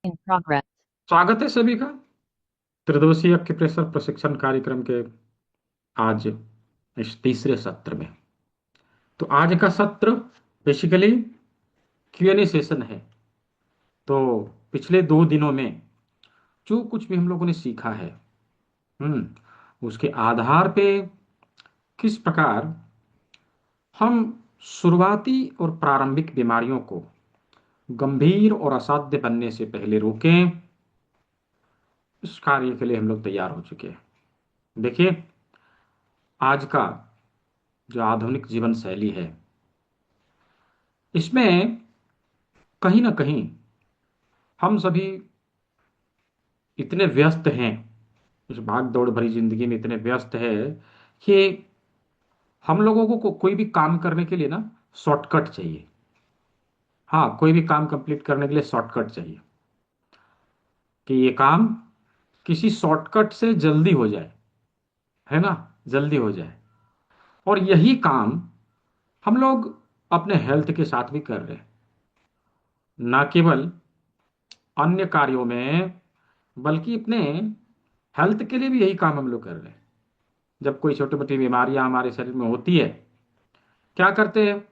In progress. स्वागत है सभी का त्रिदिवसीय एक्यूप्रेशर प्रशिक्षण कार्यक्रम के आज इस तीसरे सत्र में। तो आज का सत्र बेसिकली क्यूएनए सेशन है। तो पिछले 2 दिनों में जो कुछ भी हम लोगों ने सीखा है, उसके आधार पे किस प्रकार हम शुरुआती और प्रारंभिक बीमारियों को गंभीर और असाध्य बनने से पहले रोकें, इस कार्य के लिए हम लोग तैयार हो चुके हैं। देखिए, आज का जो आधुनिक जीवन शैली है, इसमें कहीं ना कहीं हम सभी इतने व्यस्त हैं, इस भाग दौड़ भरी जिंदगी में इतने व्यस्त है कि हम लोगों को कोई भी काम करने के लिए ना शॉर्टकट चाहिए। हाँ, कोई भी काम कंप्लीट करने के लिए शॉर्टकट चाहिए कि ये काम किसी शॉर्टकट से जल्दी हो जाए, है ना, जल्दी हो जाए। और यही काम हम लोग अपने हेल्थ के साथ भी कर रहे हैं, ना केवल अन्य कार्यों में, बल्कि अपने हेल्थ के लिए भी यही काम हम लोग कर रहे हैं। जब कोई छोटी मोटी बीमारियां हमारे शरीर में होती है, क्या करते हैं,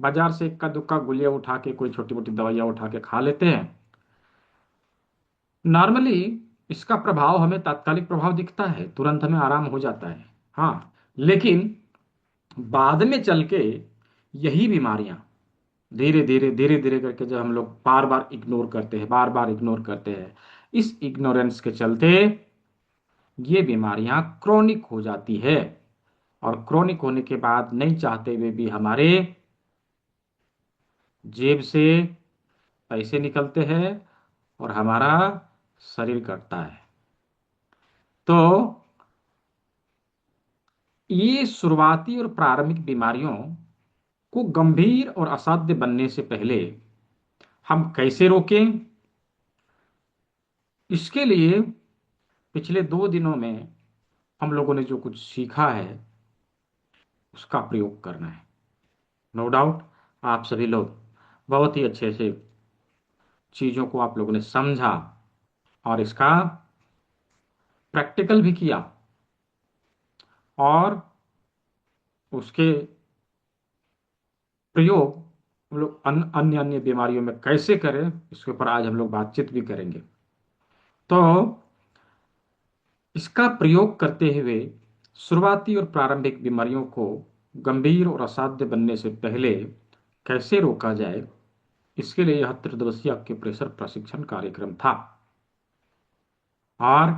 बाजार से इक्का दुक्का गोलियां उठा के, कोई छोटी मोटी दवाइयां उठा के खा लेते हैं। नॉर्मली इसका प्रभाव हमें तात्कालिक प्रभाव दिखता है, तुरंत हमें आराम हो जाता है। हाँ, लेकिन बाद में चल के यही बीमारियां धीरे धीरे धीरे धीरे करके, जब हम लोग बार बार इग्नोर करते हैं, बार बार इग्नोर करते हैं, इस इग्नोरेंस के चलते ये बीमारियां क्रोनिक हो जाती है। और क्रोनिक होने के बाद नहीं चाहते हुए भी हमारे जेब से पैसे निकलते हैं और हमारा शरीर कटता है। तो ये शुरुआती और प्रारंभिक बीमारियों को गंभीर और असाध्य बनने से पहले हम कैसे रोकें, इसके लिए पिछले 2 दिनों में हम लोगों ने जो कुछ सीखा है, उसका प्रयोग करना है। नो डाउट आप सभी लोग बहुत ही अच्छे से चीजों को आप लोगों ने समझा और इसका प्रैक्टिकल भी किया, और उसके प्रयोग हम लोग अन्य अन्य बीमारियों में कैसे करें, इसके ऊपर आज हम लोग बातचीत भी करेंगे। तो इसका प्रयोग करते हुए शुरुआती और प्रारंभिक बीमारियों को गंभीर और असाध्य बनने से पहले कैसे रोका जाए, इसके लिए यह त्रिदिवसीय एक्यूप्रेशर प्रशिक्षण कार्यक्रम था। और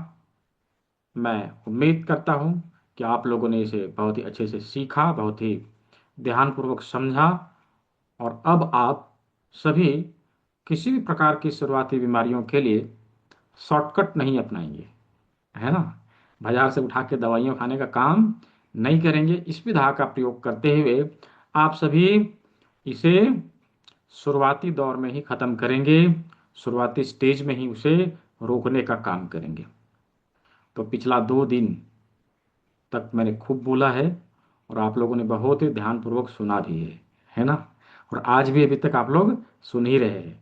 मैं उम्मीद करता हूं कि आप लोगों ने इसे बहुत ही अच्छे से सीखा, बहुत ही ध्यानपूर्वक समझा, और अब आप सभी किसी भी प्रकार की शुरुआती बीमारियों के लिए शॉर्टकट नहीं अपनाएंगे, है ना। बाजार से उठा के दवाइयाँ खाने का काम नहीं करेंगे। इस विधा का प्रयोग करते हुए आप सभी इसे शुरुआती दौर में ही खत्म करेंगे, शुरुआती स्टेज में ही उसे रोकने का काम करेंगे। तो पिछला 2 दिन तक मैंने खूब बोला है और आप लोगों ने बहुत ही ध्यानपूर्वक सुना भी है ना। और आज भी अभी तक आप लोग सुन ही रहे हैं।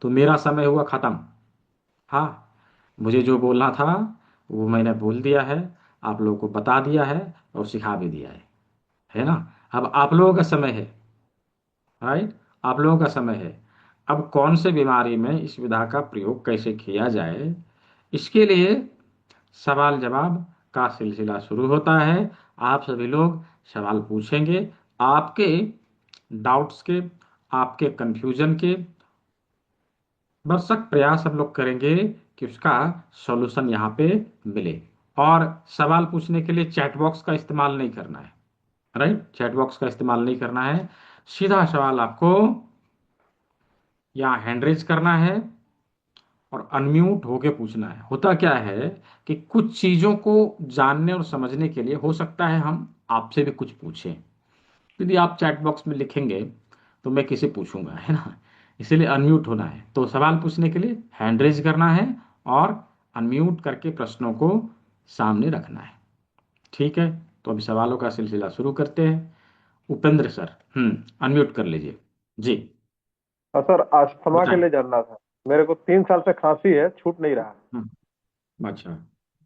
तो मेरा समय हुआ खत्म। हाँ, मुझे जो बोलना था वो मैंने बोल दिया है, आप लोगों को बता दिया है और सिखा भी दिया है ना। अब आप लोगों का समय है, राइट, आप लोगों का समय है। अब कौन से बीमारी में इस विधा का प्रयोग कैसे किया जाए, इसके लिए सवाल जवाब का सिलसिला शुरू होता है। आप सभी लोग सवाल पूछेंगे, आपके डाउट्स के, आपके कंफ्यूजन के भरसक प्रयास हम लोग करेंगे कि उसका सॉल्यूशन यहाँ पे मिले। और सवाल पूछने के लिए चैट बॉक्स का इस्तेमाल नहीं करना है, राइट, चैट बॉक्स का इस्तेमाल नहीं करना है। सीधा सवाल आपको यहाँ हैंड रेज करना है और अनम्यूट होके पूछना है। होता क्या है कि कुछ चीजों को जानने और समझने के लिए हो सकता है हम आपसे भी कुछ पूछें। यदि आप चैट बॉक्स में लिखेंगे तो मैं किसे पूछूंगा, है ना। इसीलिए अनम्यूट होना है। तो सवाल पूछने के लिए हैंड रेज करना है और अनम्यूट करके प्रश्नों को सामने रखना है। ठीक है, तो अभी सवालों का सिलसिला शुरू करते हैं। उपेंद्र सर, अनम्यूट कर लीजिए जी। हाँ सर, अस्थमा के बताएं। लिए जानना था। मेरे को 3 साल से खांसी है, छूट नहीं रहा है। हाँ, अच्छा।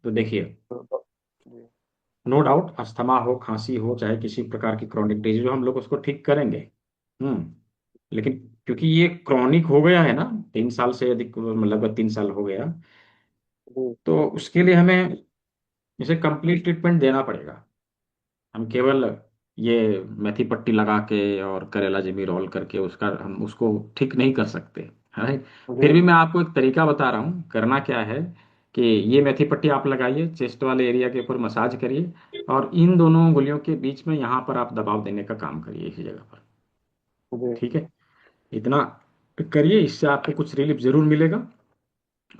तो देखिए, जी। नो डाउट अस्थमा हो, खांसी हो, चाहे किसी प्रकार की क्रॉनिक डिजीज हो, हम लोग उसको ठीक करेंगे। लेकिन क्योंकि ये क्रॉनिक हो गया है ना, 3 साल से अधिक, लगभग 3 साल हो गया, जी। तो उसके लिए हमें इसे कंप्लीट ट्रीटमेंट देना पड़ेगा। हम केवल ये मेथी पट्टी लगा के और करेला जिमी रोल करके उसका हम उसको ठीक नहीं कर सकते, है ना? जी। फिर भी मैं आपको एक तरीका बता रहा हूँ, करना क्या है कि ये मेथी पट्टी आप लगाइए, चेस्ट वाले एरिया के ऊपर मसाज करिए, और इन दोनों उंगलियों के बीच में यहाँ पर आप दबाव देने का काम करिए, इसी जगह पर। जी। ठीक है, इतना करिए, इससे आपको कुछ रिलीफ जरूर मिलेगा।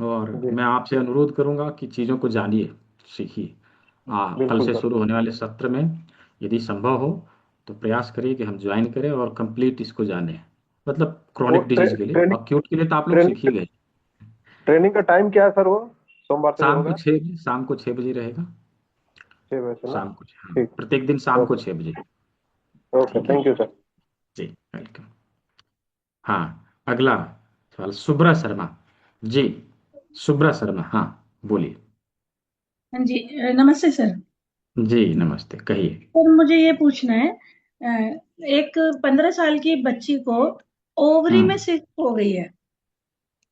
और जी। मैं आपसे अनुरोध करूंगा कि चीज़ों को जानिए, सीखिए। कल बिल्कुल से सर। शुरू होने वाले सत्र में यदि संभव हो तो प्रयास करिए कि हम ज्वाइन करें और कंप्लीट इसको जानें, मतलब वो क्रॉनिक डिजीज के लिए। ट्रेनिंग अक्यूट के लिए तो आप लोग सीख ट्रेनिंग ही गए। ट्रेनिंग का टाइम क्या है सर? वो सोमवार से जो शाम को होगा। 6 बजे, शाम को 6 बजे रहेगा। 6 बजे से ना? शाम को हाँ, ठीक। प्रत्येक दिन शाम को ओके। 6 बजे। ओके, ठीक है थैंक यू सर। जी, वेलकम। हाँ, अगला सवाल सुब्रा शर्मा जी। सुब्रा शर्मा, हाँ, बोलिए। हाँ जी, नमस्ते सर। जी नमस्ते, कहिए। सर मुझे ये पूछना है, एक 15 साल की बच्ची को ओवरी में हम्म। सिस्ट हो गई है।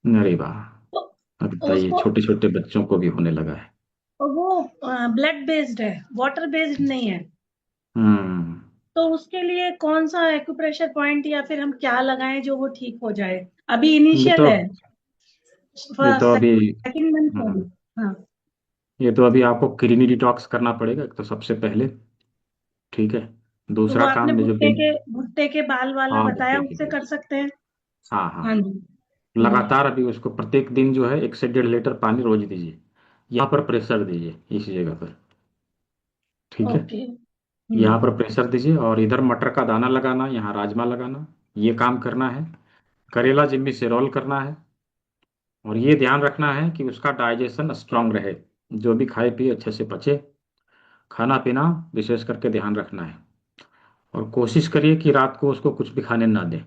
अरे वाह। तो अब बताइए, उसको, छोटे छोटे बच्चों को भी होने लगा है। वो ब्लड बेस्ड है, वाटर बेस्ड नहीं है। हम्म। तो उसके लिए कौन सा एक्यूप्रेशर पॉइंट या फिर हम क्या लगाएं जो वो ठीक हो जाए? अभी ये इनिशियल तो है, ये तो फर्स्ट अभी सेकंड मंथ है हम्म, अभी। हाँ। ये तो अभी आपको किडनी डिटॉक्स करना पड़ेगा, एक तो सबसे पहले। ठीक है, तो वो दूसरा आपने काम में जो भुट्टे के बाल वाला हाँ, बताया, भुट्टे की उससे बेल। कर सकते हैं। हाँ हाँ, हाँ जी। हम्म। लगातार अभी उसको प्रत्येक दिन जो है 1 से 1.5 लीटर पानी रोज दीजिए। यहाँ पर प्रेशर दीजिए, इसी जगह पर। ठीक है, ओके। यहाँ हम्म। पर प्रेशर दीजिए, और इधर मटर का दाना लगाना, यहाँ राजमा लगाना, ये काम करना है। करेला जिम्मी से रोल करना है। और ये ध्यान रखना है कि उसका डाइजेशन स्ट्रांग रहे, जो भी खाए पिए अच्छे से पचे। खाना पीना विशेष करके ध्यान रखना है, और कोशिश करिए कि रात को उसको कुछ भी खाने ना दें,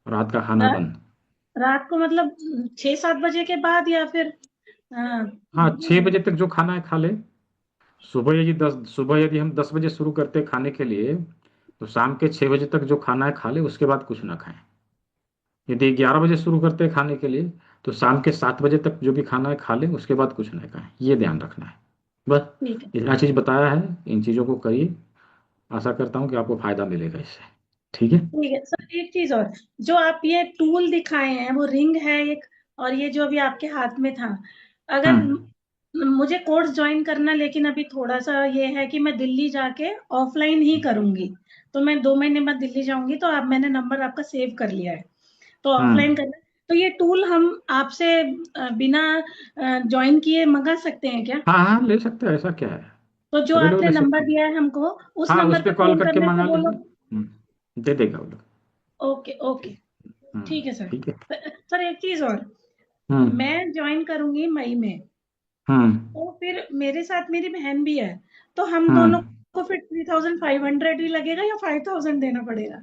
रात का खाना रा- बंद। रात को मतलब 6-7 बजे के बाद या फिर हाँ, हाँ, 6 बजे तक जो खाना है खा ले। सुबह यदि हम 10 बजे शुरू करते हैं खाने के लिए, तो शाम के 6 बजे तक जो खाना है खा ले, उसके बाद कुछ ना खाएं। यदि 11 बजे शुरू करते हैं खाने के लिए, तो शाम के 7 बजे तक जो भी खाना है खा ले, उसके बाद कुछ ना खाएं। ये ध्यान रखना है, बस। ठीक है। इतना चीज़ बताया है, इन चीज़ों को करिए। आशा करता हूँ कि आपको फायदा मिलेगा इससे। ठीक है। ठीक है सर, एक चीज और, जो आप ये टूल दिखाए हैं, वो रिंग है एक, और ये जो अभी आपके हाथ में था, अगर हम्म। मुझे कोर्स ज्वाइन करना, लेकिन अभी थोड़ा सा ये है कि मैं दिल्ली जाके ऑफलाइन ही करूंगी। तो मैं 2 महीने बाद दिल्ली जाऊंगी, तो आप, मैंने नंबर आपका सेव कर लिया है, तो ऑफलाइन हम्म। करना है। तो ये टूल हम आपसे बिना ज्वाइन किए मंगा सकते हैं क्या? हाँ हाँ, ले सकते हैं, ऐसा क्या है। तो जो सभी लोग आपने ले नंबर सकते हैं। दिया है हमको, उस हाँ, उस नंबर पे पे कॉल फोन करके करने से मंगा वो लीजिए। लोग। दे देगा वो लोग। Okay okay. ठीक है सर। ठीक है। सर एक चीज और, हम्म। मैं ज्वाइन करूंगी मई में, हम्म। तो फिर मेरे साथ मेरी बहन भी है, तो हम दोनों हम्म। को फिर 3,500 ही लगेगा या 5,000 देना पड़ेगा?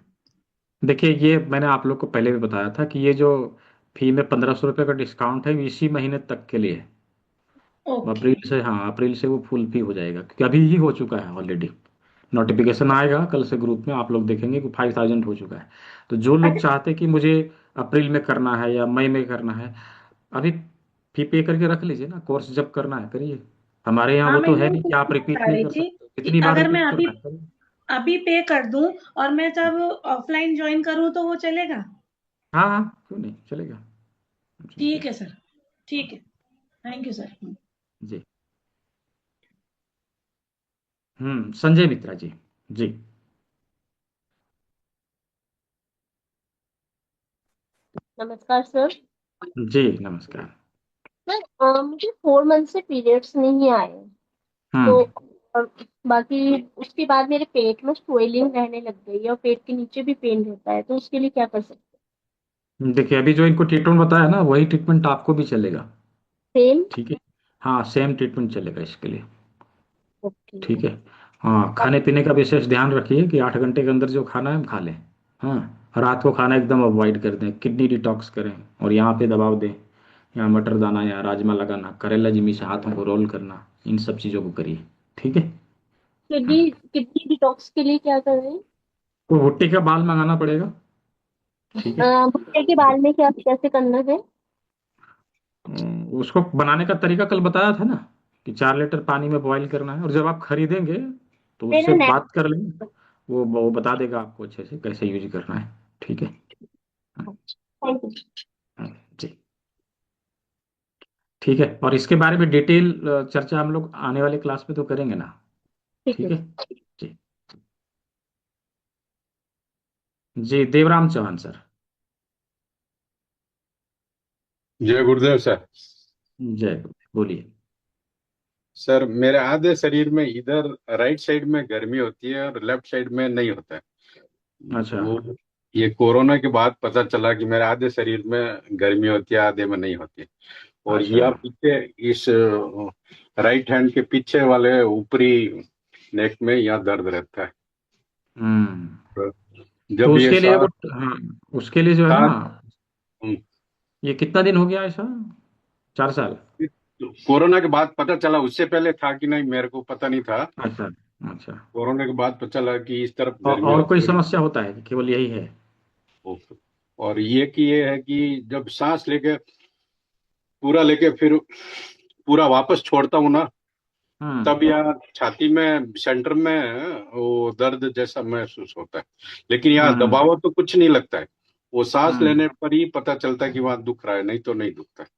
देखिए, ये मैंने आप लोग को पहले भी बताया था कि ये जो फी में 1500 रुपये का डिस्काउंट है, वो इसी महीने तक के लिए है। ओके। अप्रैल से, हाँ, अप्रैल से वो फुल फी हो जाएगा, क्योंकि अभी ही हो चुका है ऑलरेडी। नोटिफिकेशन आएगा कल से, ग्रुप में आप लोग देखेंगे कि 5000 हो चुका है। तो जो लोग अच्छा। चाहते कि मुझे अप्रैल में करना है या मई में करना है, अभी फी पे करके रख लीजिए ना, कोर्स जब करना है करिए। हमारे यहाँ हाँ, वो मैं तो है यही नहीं कि आप पूछना रिपीट चाह नहीं रही कर थी सकते, कि कितनी बार अगर मैं रिपीट अभी करना है करिए। अभी पे कर दूं और मैं जब ऑफलाइन ज्वाइन करूं, तो वो चलेगा? हाँ हाँ, क्यों नहीं चलेगा, उसमें क्या ठीक है। है सर। ठीक है। Thank you sir. जी। संजय मित्रा जी। जी। नमस्कार सर। जी नमस्कार। सर, मुझे 4 मंथ से पीरियड्स नहीं आए। तो हम्म। और बाकी उसके बाद मेरे पेट में स्वेलिंग रहने लग गई है और पेट के नीचे भी पेन रहता है, तो उसके लिए क्या कर सकते देखिए, अभी जो इनको ट्रीटमेंट बताया ना, वही ट्रीटमेंट आपको भी चलेगा। हैं? सेम। ठीक है, हाँ, सेम ट्रीटमेंट चलेगा इसके लिए। ओके। ठीक है। हाँ, खाने पीने का विशेष ध्यान रखिए कि 8 घंटे के अंदर जो खाना है हम खा लें। हाँ, रात को खाना एकदम अवॉइड कर दें, किडनी डिटॉक्स करें, और यहाँ पे दबाव दें, यहाँ मटर दाना या राजमा लगाना, करेला जिमी से हाथों को रोल करना, इन सब चीज़ों को करिए। ठीक है। हाँ। किडनी किडनी डिटॉक्स के लिए क्या कर रहे हैं? तो भुट्टे का बाल मंगाना पड़ेगा। ठीक है। भुट्टे के बाल में क्या कैसे करना है? उसको बनाने का तरीका कल बताया था ना, कि 4 लीटर पानी में बॉईल करना है, और जब आप खरीदेंगे तो मेरा उससे नेट। बात कर लेंगे, वो बता देगा आपको अच्छे से कैसे यूज करना है। ठीक है। हाँ, थैंक यू। हाँ, जी। ठीक है, और इसके बारे में डिटेल चर्चा हम लोग आने वाले क्लास में तो करेंगे ना। ठीक ठीक है। है। जी। जी, देवराम चौहान सर। जय गुरुदेव सर। जय गुरु, बोलिए। सर मेरे आधे शरीर में इधर राइट साइड में गर्मी होती है और लेफ्ट साइड में नहीं होता है। अच्छा। वो ये कोरोना के बाद पता चला कि मेरे आधे शरीर में गर्मी होती है, आधे में नहीं होती है। और अच्छा। यह पीछे इस राइट हैंड के पीछे वाले ऊपरी नेक में यहाँ दर्द रहता है। हम्म। तो तो जब ये उसके लिए सांस हाँ, उसके लिए जो है ना, सांस ये कितना दिन हो गया ऐसा? 4 साल? कोरोना के बाद पता चला, उससे पहले था कि नहीं मेरे को पता नहीं था। अच्छा। अच्छा। कोरोना के बाद पता चला कि इस तरफ गर्मी और कोई होती है। समस्या होता है कि केवल यही है? और ये है कि जब सांस लेके पूरा लेके फिर पूरा वापस छोड़ता हूँ ना, हम्म। तब यहाँ छाती में सेंटर में वो दर्द जैसा महसूस होता है। लेकिन यहाँ हम्म। दबाव तो कुछ नहीं लगता है, वो सांस हम्म। लेने पर ही पता चलता है कि वहां दुख रहा है, नहीं तो नहीं दुखता है।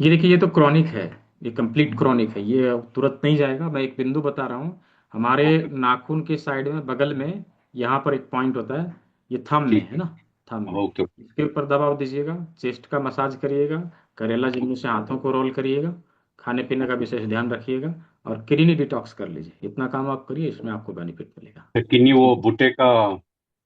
ये देखिए, ये तो क्रॉनिक है, ये कंप्लीट क्रॉनिक है, ये तुरंत नहीं जाएगा। मैं एक बिंदु बता रहा हूँ, हमारे ओके। नाखून के साइड में बगल में, यहाँ पर एक पॉइंट होता है, ये थंब में ठीक है है। ना, थंब में। ओके। इसके ऊपर दबाव दीजिएगा, चेस्ट का मसाज करिएगा, करेला जिम्मी से हाथों को रोल करिएगा, खाने पीने का विशेष ध्यान रखिएगा, और किडनी डिटॉक्स कर लीजिए। इतना काम आप करिए, इसमें आपको बेनिफिट मिलेगा। किन्नी वो ठीक है। भुट्टे का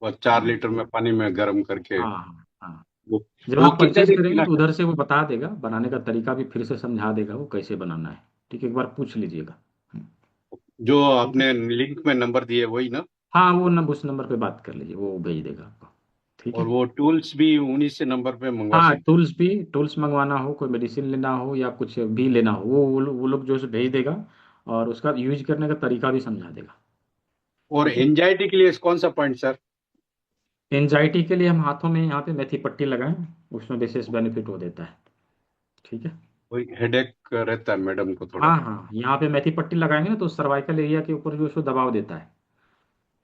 वो 4 लीटर हाँ। में पानी में गर्म करके हाँ। हाँ। हाँ। वो जब वो आप कितने परचेज दिन करेंगे पीना तो चाहिए? उधर से वो बता देगा, बनाने का तरीका भी फिर से समझा देगा, वो कैसे बनाना है। ठीक है, एक बार पूछ लीजिएगा। जो ठीक है। आपने लिंक में नंबर दिए वही ना? हाँ, वो उस नंबर पे बात कर लीजिए, वो भेज देगा आपको। ठीक और है। वो टूल्स भी उन्हीं से नंबर पे मंगवा हाँ, सकते टूल्स भी, टूल्स मंगवाना हो, कोई मेडिसिन लेना हो या कुछ भी लेना हो, वो लोग जो है सो भेज देगा, और उसका यूज करने का तरीका भी समझा देगा। हैं। और ठीक है। एंजाइटी के लिए कौन सा पॉइंट सर? एंजाइटी के लिए हम हाथों में यहाँ पे मेथी पट्टी लगाएं, उसमें विशेष बेनिफिट हो देता है। ठीक है। वही हेडेक रहता है मैडम को थोड़ा। हाँ हाँ, यहाँ पे मेथी पट्टी लगाएंगे ना तो सर्वाइकल एरिया के ऊपर जो है सो दबाव देता है,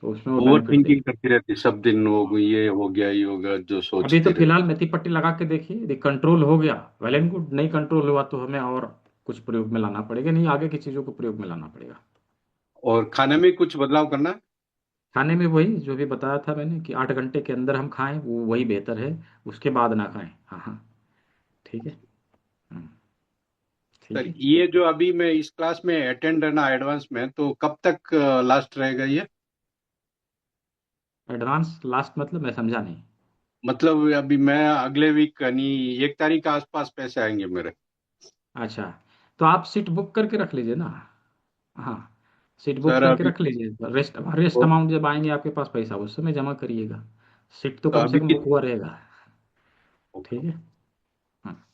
तो उसमें वो ओवर बेनिफिट थिंकिंग देगा। करती रहती सब दिन, वो ये हो गया ये हो गया जो अभी तो सोचती रहती। फिलहाल मेथी पट्टी लगा के देखिए, यदि कंट्रोल हो गया वेल एंड गुड, नहीं कंट्रोल हुआ तो हमें और कुछ प्रयोग में लाना पड़ेगा, नहीं आगे की चीज़ों को प्रयोग में लाना पड़ेगा। और खाने में कुछ बदलाव करना? खाने में वही जो भी बताया था मैंने, कि 8 घंटे के अंदर हम खाएं, वो वही बेहतर है, उसके बाद ना खाएं। हाँ हाँ। ठीक है। हम्म, ठीक सर है। ये जो अभी मैं इस क्लास में अटेंड रहना एडवांस में, तो कब तक लास्ट रहेगा ये? एडवांस लास्ट मतलब मैं समझा नहीं। मतलब अभी मैं अगले वीक यानी 1 तारीख के आसपास पैसे आएंगे मेरे। अच्छा, तो आप सीट बुक करके रख लीजिए ना। हाँ, सीट बुक सर करके अभी रख लीजिए, रेस्ट रेस्ट तो, अमाउंट जब आएंगे आपके पास पैसा, उस समय जमा करिएगा। सीट तो तो कम से अभी कम बुक हुआ रहेगा। ठीक है। हाँ।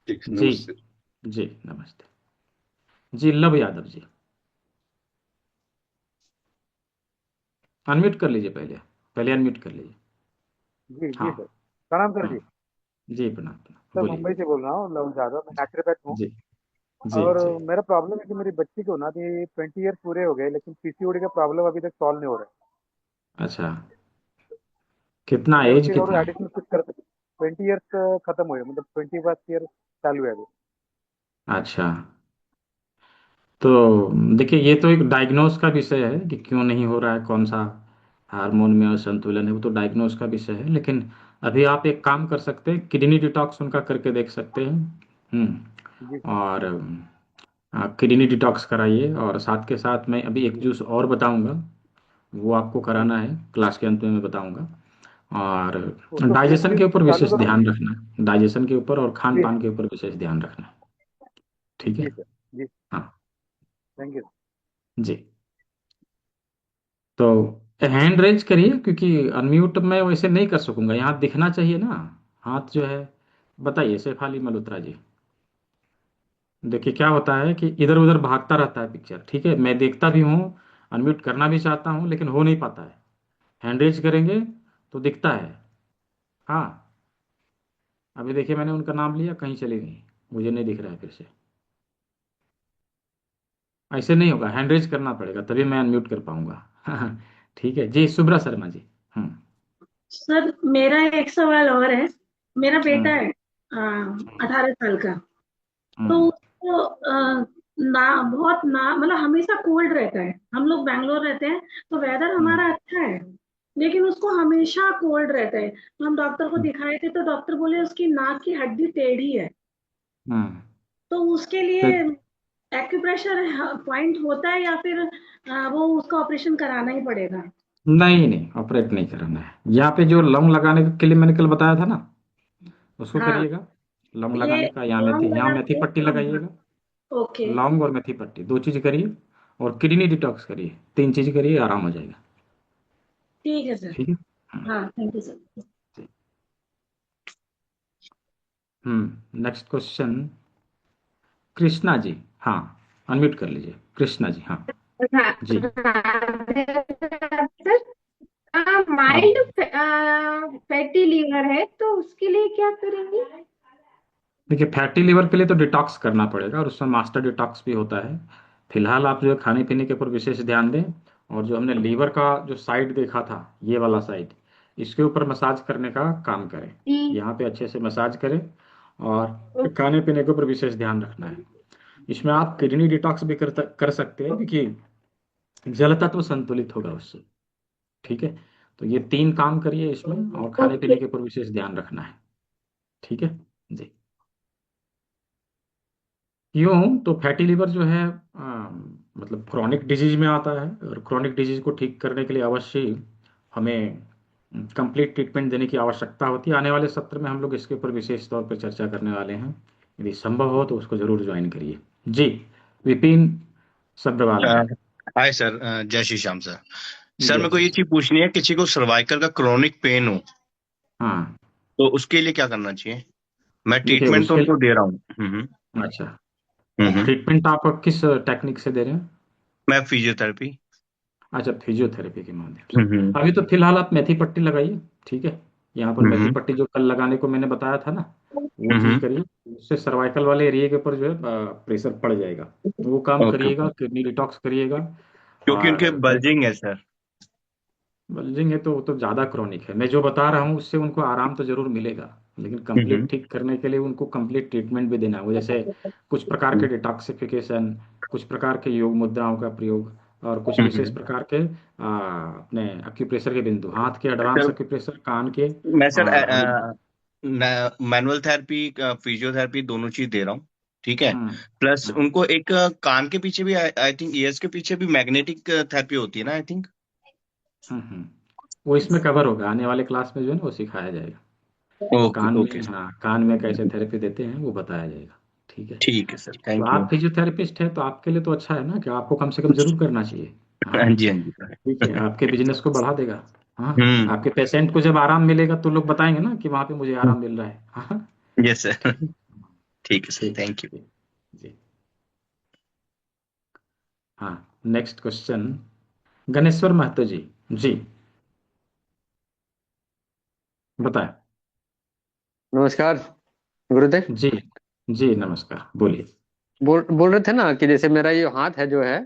ठीक, जी। नमस्ते। जी नमस्ते। जी, लव यादव जी, अनम्यूट कर लीजिए, पहले पहले अनम्यूट कर लीजिए। जी जी हाँ। सर, प्रणाम सर हाँ। जी। जी, प्रणाम प्रणाम, सर बोलिए। मुंबई से बोल रहा हूँ, लव यादव, मैं नेचुरोपैथ हूँ। जी। जी। और जी। मेरा प्रॉब्लम है कि मेरी बच्ची को ना अभी 20 ईयर पूरे हो गए, लेकिन पीसीओडी का प्रॉब्लम अभी तक सॉल्व नहीं हो रहा अच्छा, कितना है। मैं एज उसके और कितना है? एडिशनल कुछ कर सकता? 20 ईयर्स खत्म हुए, मतलब 21 ईयर चालू है अभी। अच्छा, तो देखिए, ये तो एक डायग्नोस का विषय है कि क्यों नहीं हो रहा है, कौन सा हार्मोन में असंतुलन है, वो तो डायग्नोस का विषय है। लेकिन अभी आप एक काम कर सकते हैं, किडनी डिटॉक्स उनका करके देख सकते हैं। जी सर। और किडनी डिटॉक्स कराइए, और साथ के साथ मैं अभी एक जी जूस और बताऊंगा, वो आपको जी। कराना है, क्लास के अंत में मैं बताऊंगा। और उसको फ्रूट डाइजेशन जूस के ऊपर चालू विशेष करूँ? ध्यान रखना है, डाइजेशन के ऊपर और खान जी पान के ऊपर विशेष ध्यान रखना है। ठीक जी है। सर। जी। हाँ। Thank you. जी। तो हैंड रेज करिए, क्योंकि अनम्यूट मैं वैसे नहीं कर सकूंगा, यहाँ दिखना चाहिए ना हाथ जो है। बताइए शेफाली मल्होत्रा जी। देखिए क्या होता है कि इधर उधर भागता रहता है पिक्चर, ठीक है, मैं देखता भी हूँ, अनम्यूट करना भी चाहता हूँ, लेकिन हो नहीं पाता है। हैंड रेज करेंगे तो दिखता है। हाँ, अभी देखिए मैंने उनका नाम लिया, कहीं चली गई, मुझे नहीं दिख रहा है फिर से। ऐसे नहीं होगा, हैंड रेज करना पड़ेगा तभी मैं अनम्यूट कर पाऊंगा। ठीक है जी, शुभ्रा शर्मा जी। हम्म। सर मेरा एक सवाल और है। मेरा बेटा हम्म। है 18 साल का। तो हम्म। उसको ना बहुत ना मतलब हमेशा कोल्ड रहता है। हम लोग बैंगलोर रहते हैं तो वेदर हम्म। हमारा अच्छा है, लेकिन उसको हमेशा कोल्ड रहता है। तो हम डॉक्टर को दिखाए थे तो डॉक्टर बोले उसकी नाक की हड्डी टेढ़ी है। हम्म। तो उसके लिए देख, एक्यूप्रेशर पॉइंट होता है या फिर वो उसका ऑपरेशन कराना ही पड़ेगा? नहीं नहीं, ऑपरेट नहीं कराना है। यहाँ पे जो लौंग लगाने के लिए मैंने कल बताया था ना, उसको हाँ, करिएगा। लौंग ये लगाने का, लौंग यहाँ लगा मेथी के पट्टी लगाइएगा। ओके। लौंग और मेथी पट्टी 2 चीज करिए, और किडनी डिटॉक्स करिए, 3 चीज करिए, आराम हो जाएगा। ठीक है सर। ठीक है। हम्म। हाँ, thank you sir. Next question, Krishna ji. हाँ, अनम्यूट कर लीजिए कृष्णा जी। हाँ हाँ जी। सर, आप माइल्ड फैटी लीवर है तो उसके लिए क्या करेंगे? देखिए, फैटी लिवर के लिए तो डिटॉक्स करना पड़ेगा, और उसमें मास्टर डिटॉक्स भी होता है। फिलहाल आप जो है खाने पीने के ऊपर विशेष ध्यान दें, और जो हमने लीवर का जो साइड देखा था, ये वाला साइड, इसके ऊपर मसाज करने का काम करें। जी। यहाँ पे अच्छे से मसाज करें, और खाने पीने के ऊपर विशेष ध्यान रखना है। इसमें आप किडनी डिटॉक्स भी कर सकते हैं, क्योंकि जल तत्व संतुलित होगा उससे। ठीक है, तो ये 3 काम करिए इसमें, और खाने ओके। पीने के ऊपर विशेष ध्यान रखना है। ठीक है जी। यूं तो फैटी लिवर जो है मतलब क्रॉनिक डिजीज में आता है, और क्रॉनिक डिजीज को ठीक करने के लिए अवश्य ही हमें कंप्लीट ट्रीटमेंट देने की आवश्यकता होती है। आने वाले सत्र में हम लोग इसके ऊपर विशेष तौर पर चर्चा करने वाले हैं। यदि संभव हो तो उसको जरूर ज्वाइन करिए जी। विपिन सब्रवाल जी। हाय सर, जय श्री श्याम सर। सर जय मेरे को श्री ये राम। चीज पूछनी है, किसी को सर्वाइकल का क्रोनिक पेन हो हाँ, तो उसके लिए क्या करना चाहिए? मैं देखिए ट्रीटमेंट तो उसके उनको दे रहा हूँ। अच्छा, हम्म। ट्रीटमेंट आप किस टेक्निक से दे रहे हैं? मैं फिजियोथेरेपी। अच्छा, फिजियोथेरेपी के माध्यम से। हम्म। अभी तो फिलहाल आप मेथी पट्टी लगाइए। ठीक है, यहाँ पर मेथी हम्म। पट्टी जो कल लगाने को मैंने बताया था ना, वो चीज़ हम्म। करिए। उससे सर्वाइकल वाले एरिया के ऊपर जो है प्रेशर पड़ जाएगा, तो वो काम ओके करिएगा। ओके। किडनी डिटॉक्स करिएगा। क्योंकि उनके और बल्जिंग है सर। बल्जिंग है तो वो तो ज़्यादा क्रॉनिक है। मैं जो बता रहा हूँ उससे उनको आराम तो जरूर मिलेगा, लेकिन हम्म। कंप्लीट ठीक करने के लिए उनको कंप्लीट ट्रीटमेंट भी देना है। जैसे कुछ प्रकार के डिटॉक्सिफिकेशन, कुछ प्रकार के योग मुद्राओं का प्रयोग, और कुछ विशेष हम्म। प्रकार के अपने एक्यूप्रेशर के बिंदु, हाथ के एडवांस सर एक्यूप्रेशर, कान के, मैं सर और अभी। मैनुअल थेरेपी, फिजियोथेरेपी दोनों चीज दे रहा हूँ। ठीक है। हम्म। प्लस हाँ। उनको एक कान के पीछे भी, आई थिंक ईयर्स के पीछे भी मैग्नेटिक थेरेपी होती है ना, आई थिंक। वो इसमें कवर होगा, आने वाले क्लास में जो है ना वो सिखाया जाएगा। ओके कान ओके। में, हाँ, कान में कैसे थेरेपी देते हैं वो बताया जाएगा। ठीक है। ठीक है सर, तो थैंक यू। आप फिजियोथेरेपिस्ट हैं तो आपके लिए तो अच्छा है ना, कि आपको कम से कम जरूर करना चाहिए। हाँ, हाँ जी हाँ जी ठीक है, सर। आपके बिजनेस को बढ़ा देगा। हाँ, हम्म। आपके पेशेंट को जब आराम मिलेगा तो लोग बताएंगे ना कि वहां पे मुझे आराम मिल रहा है। हाँ, यस सर। ठीक है। ठीक है सर, ठीक थैंक यू। ठीक जी। हाँ, नेक्स्ट क्वेश्चन, गणेश्वर महतो जी। जी, बताएं। नमस्कार गुरुदेव। जी जी, नमस्कार, बोलिए। बोल रहे थे ना कि जैसे मेरा ये हाथ है जो है,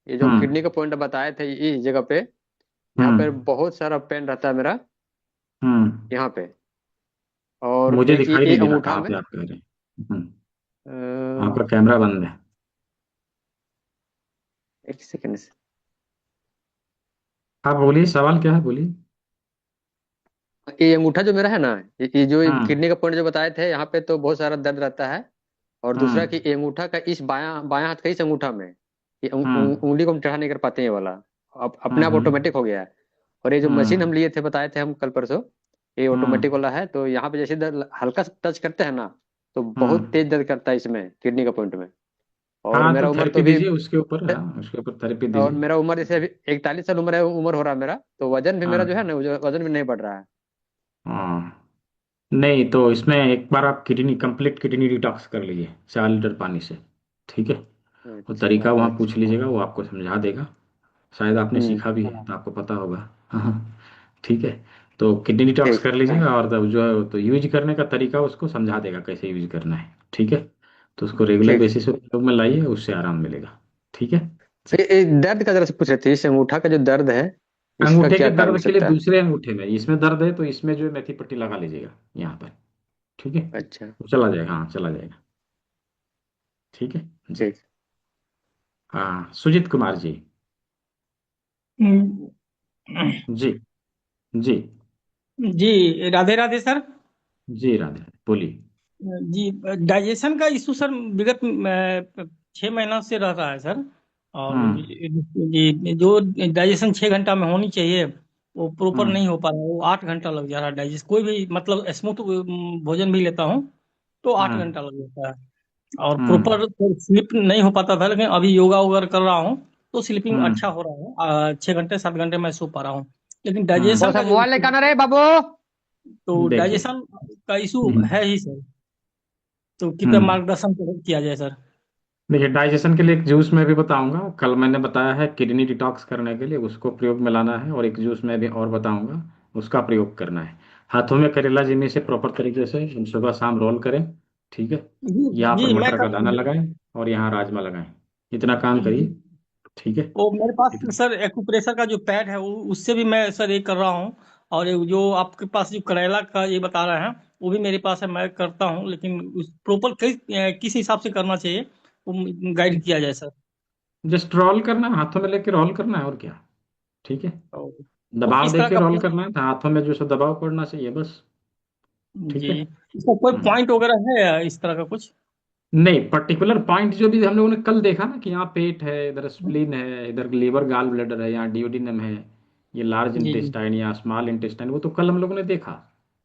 ये जो हम्म। किडनी का पॉइंट बताए थे इस जगह पे, यहाँ पे हम्म। बहुत सारा पेन रहता है मेरा हम्म। यहाँ पे। और मुझे एक दिखाई ये नहीं दे रहा अंगूठा कहाँ में। पे आप कह रहे हैं। अ, आपका कैमरा बंद है। एक सेकंड से। आप बोलिए, सवाल क्या है, बोलिए। ये अंगूठा जो मेरा है ना, ये जो हम्म। किडनी का पॉइंट जो बताए थे यहाँ पे तो बहुत सारा दर्द रहता है। और दूसरा कि हम्म। ये अंगूठा का इस बायां बायां हाथ का इस अंगूठा में ये हम्म। उंगली को हम टेढ़ा नहीं कर पाते हैं, ये वाला अब अपने आप हम्म। ऑटोमेटिक हो गया है। और ये जो मशीन हम्म। हम लिए थे बताए थे हम कल परसों, ये हम्म। ऑटोमेटिक वाला है। तो यहाँ पे जैसे दर्द हल्का सा टच करते हैं ना, तो बहुत हम्म। तेज दर्द करता है इसमें किडनी का पॉइंट में। और हाँ, मेरा तो उम्र थेरेपी तो भी, दीजिए उसके ऊपर, हाँ उसके ऊपर थेरेपी और दीजिए। मेरा उम्र जैसे अभी 41 साल उम्र है, उम्र हो रहा है मेरा, तो वजन भी मेरा जो है हाँ ना, वजन भी नहीं बढ़ रहा है। हाँ, नहीं तो इसमें एक बार आप किडनी कंप्लीट किडनी डिटॉक्स कर लीजिए 4 लीटर पानी से। ठीक है, वो अच्छा तरीका वहाँ पूछ अच्छा। लीजिएगा, वो आपको समझा देगा। शायद आपने हम्म। सीखा भी है तो आपको पता होगा। हाँ, ठीक है। तो किडनी डिटॉक्स ठीक। कर लीजिएगा, और तब जो है तो यूज करने का तरीका उसको समझा देगा कैसे यूज करना है। ठीक है, तो उसको रेगुलर ठीक। बेसिस पे प्रयोग में लाइए, उससे आराम मिलेगा। ठीक है। ये दर्द का जरा से पूछ रहे थे, इस अंगूठा का जो दर्द है, इसका अंगूठे क्या के कारण हो दर्द के लिए सकता है? दूसरे अंगूठे में, इसमें दर्द है तो इसमें जो है मेथी पट्टी लगा लीजिएगा यहाँ पर। ठीक है, अच्छा। वो चला जाएगा, हाँ चला जाएगा। ठीक है जी। ठीक। हाँ, सुजीत कुमार जी। हम्म, जी जी। जी राधे राधे सर। जी राधे, बोलिए। जी, डाइजेशन का इशू सर विगत 6 महीनों से रह रहा है सर। और हम्म जी, जो डाइजेशन 6 घंटा में होनी चाहिए वो प्रॉपर हम्म नहीं हो पा रहा है, वो 8 घंटा लग जा रहा है डाइजेस्ट। कोई भी मतलब स्मूथ भोजन भी लेता हूँ तो आठ हम्म घंटा लग जाता है। और हम्म प्रॉपर स्लीप नहीं हो पाता था, लेकिन अभी योगा वगैरह कर रहा हूँ तो स्लीपिंग हम्म अच्छा हो रहा है। 6 घंटे 7 घंटे मैं सो पा रहा हूँ। लेकिन हम्म। डाइजेशन बस का अब जो मोबाइल issue, लेकर आना रे बाबू। तो देखिए, डाइजेशन का इशू हम्म है ही सर। तो कृपया हम्म। मार्गदर्शन किया जाए सर। देखिए, डाइजेशन के लिए एक जूस मैं भी बताऊंगा, कल मैंने बताया है किडनी डिटॉक्स करने के लिए उसको प्रयोग में लाना है, और एक जूस मैं भी और बताऊंगा उसका प्रयोग करना है। हाथों में करेला जीने से प्रॉपर तरीके से हम सुबह शाम रोल करें। ठीक है, जी यहाँ पर जी मैं मटर का कर दाना लगाएं और यहाँ राजमा लगाएं, इतना काम जी, करिए। ठीक है, वो मेरे पास इतना। सर एक्यूप्रेशर का जो पैड है वो उससे भी मैं सर ये कर रहा हूँ। और ये जो आपके पास जो करेला का ये बता रहे हैं वो भी मेरे पास है, मैं करता हूँ। लेकिन उस प्रॉपर किस हिसाब से करना चाहिए वो गाइड किया जाए सर। जस्ट रोल करना है, हाथों में लेके रोल करना है, और क्या। ठीक है, तो वो दबाव किस तरह देके का रोल करना है, तो हाथों में जो सो दबाव पड़ना चाहिए बस। ठीक जी, है। इसका कोई हम्म। पॉइंट वगैरह है या इस तरह का कुछ? नहीं, पर्टिकुलर पॉइंट जो भी हम लोगों ने कल देखा ना कि यहाँ पेट है, इधर स्प्लीन है, इधर लीवर गाल ब्लैडर है, यहाँ डियोडिनम है, ये लार्ज जी जी इंटेस्टाइन या स्मॉल इंटेस्टाइन, वो तो कल हम लोगों ने देखा।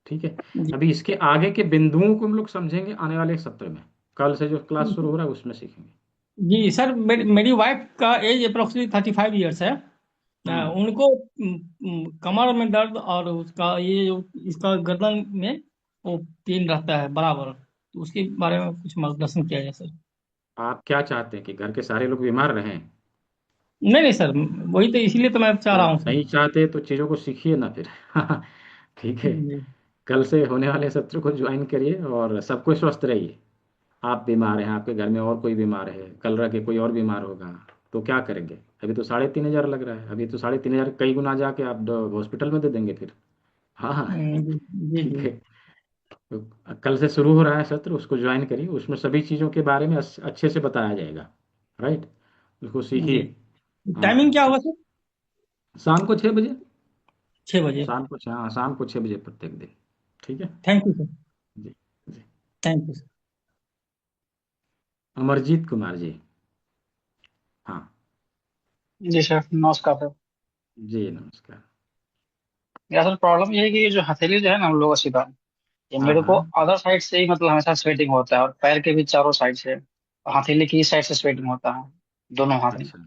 ठीक है, जी अभी इसके आगे के बिंदुओं को हम लोग समझेंगे आने वाले सत्र में, कल से जो क्लास शुरू हो रहा है उसमें सीखेंगे। जी सर, मेरी वाइफ का एज अप्रोक्सीमेटली 35 ईयर्स है। हम्म उनको कमर में दर्द और उसका ये जो इसका गर्दन में वो पेन रहता है बराबर। तो उसके बारे में कुछ मार्गदर्शन किया जाए सर। आप क्या चाहते हैं कि घर के सारे लोग बीमार रहें? नहीं नहीं सर, वही तो इसीलिए तो मैं चाह रहा तो हूँ सर। नहीं चाहते तो चीज़ों को सीखिए ना फिर। ठीक है, जी कल से होने वाले सत्र को ज्वाइन करिए और सबको स्वस्थ रहिए। आप बीमार हैं, आपके घर में और कोई बीमार है, कल रह के कोई और बीमार होगा, तो क्या करेंगे? अभी तो 3,500 लग रहा है, अभी तो 3,500 कई गुना जाके आप हॉस्पिटल में दे देंगे फिर। हाँ हाँ, जी जी ठीक जी। है। तो कल से शुरू हो रहा है सत्र, उसको ज्वाइन करिए, उसमें सभी चीज़ों के बारे में अच्छे से बताया जाएगा। राइट, उसको जी, सीखिए। टाइमिंग हाँ, क्या होगा सर? शाम को 6 बजे। 6 बजे। शाम को 6 बजे प्रत्येक दिन। ठीक है थैंक यू सर। जी। जी। Thank you sir. Amarjeet Kumar ji. हाँ, जी सर, नमस्कार सर। जी नमस्कार। यार सर, प्रॉब्लम ये है कि ये जो हथेली जो है ना हम लोग का सीधा, ये हाँ मेरे को हाँ। अदर साइड से ही मतलब हमेशा स्वेटिंग होता है, और पैर के भी चारों साइड से, और हथेली की इस साइड से स्वेटिंग होता है, दोनों हाथ में। अच्छा,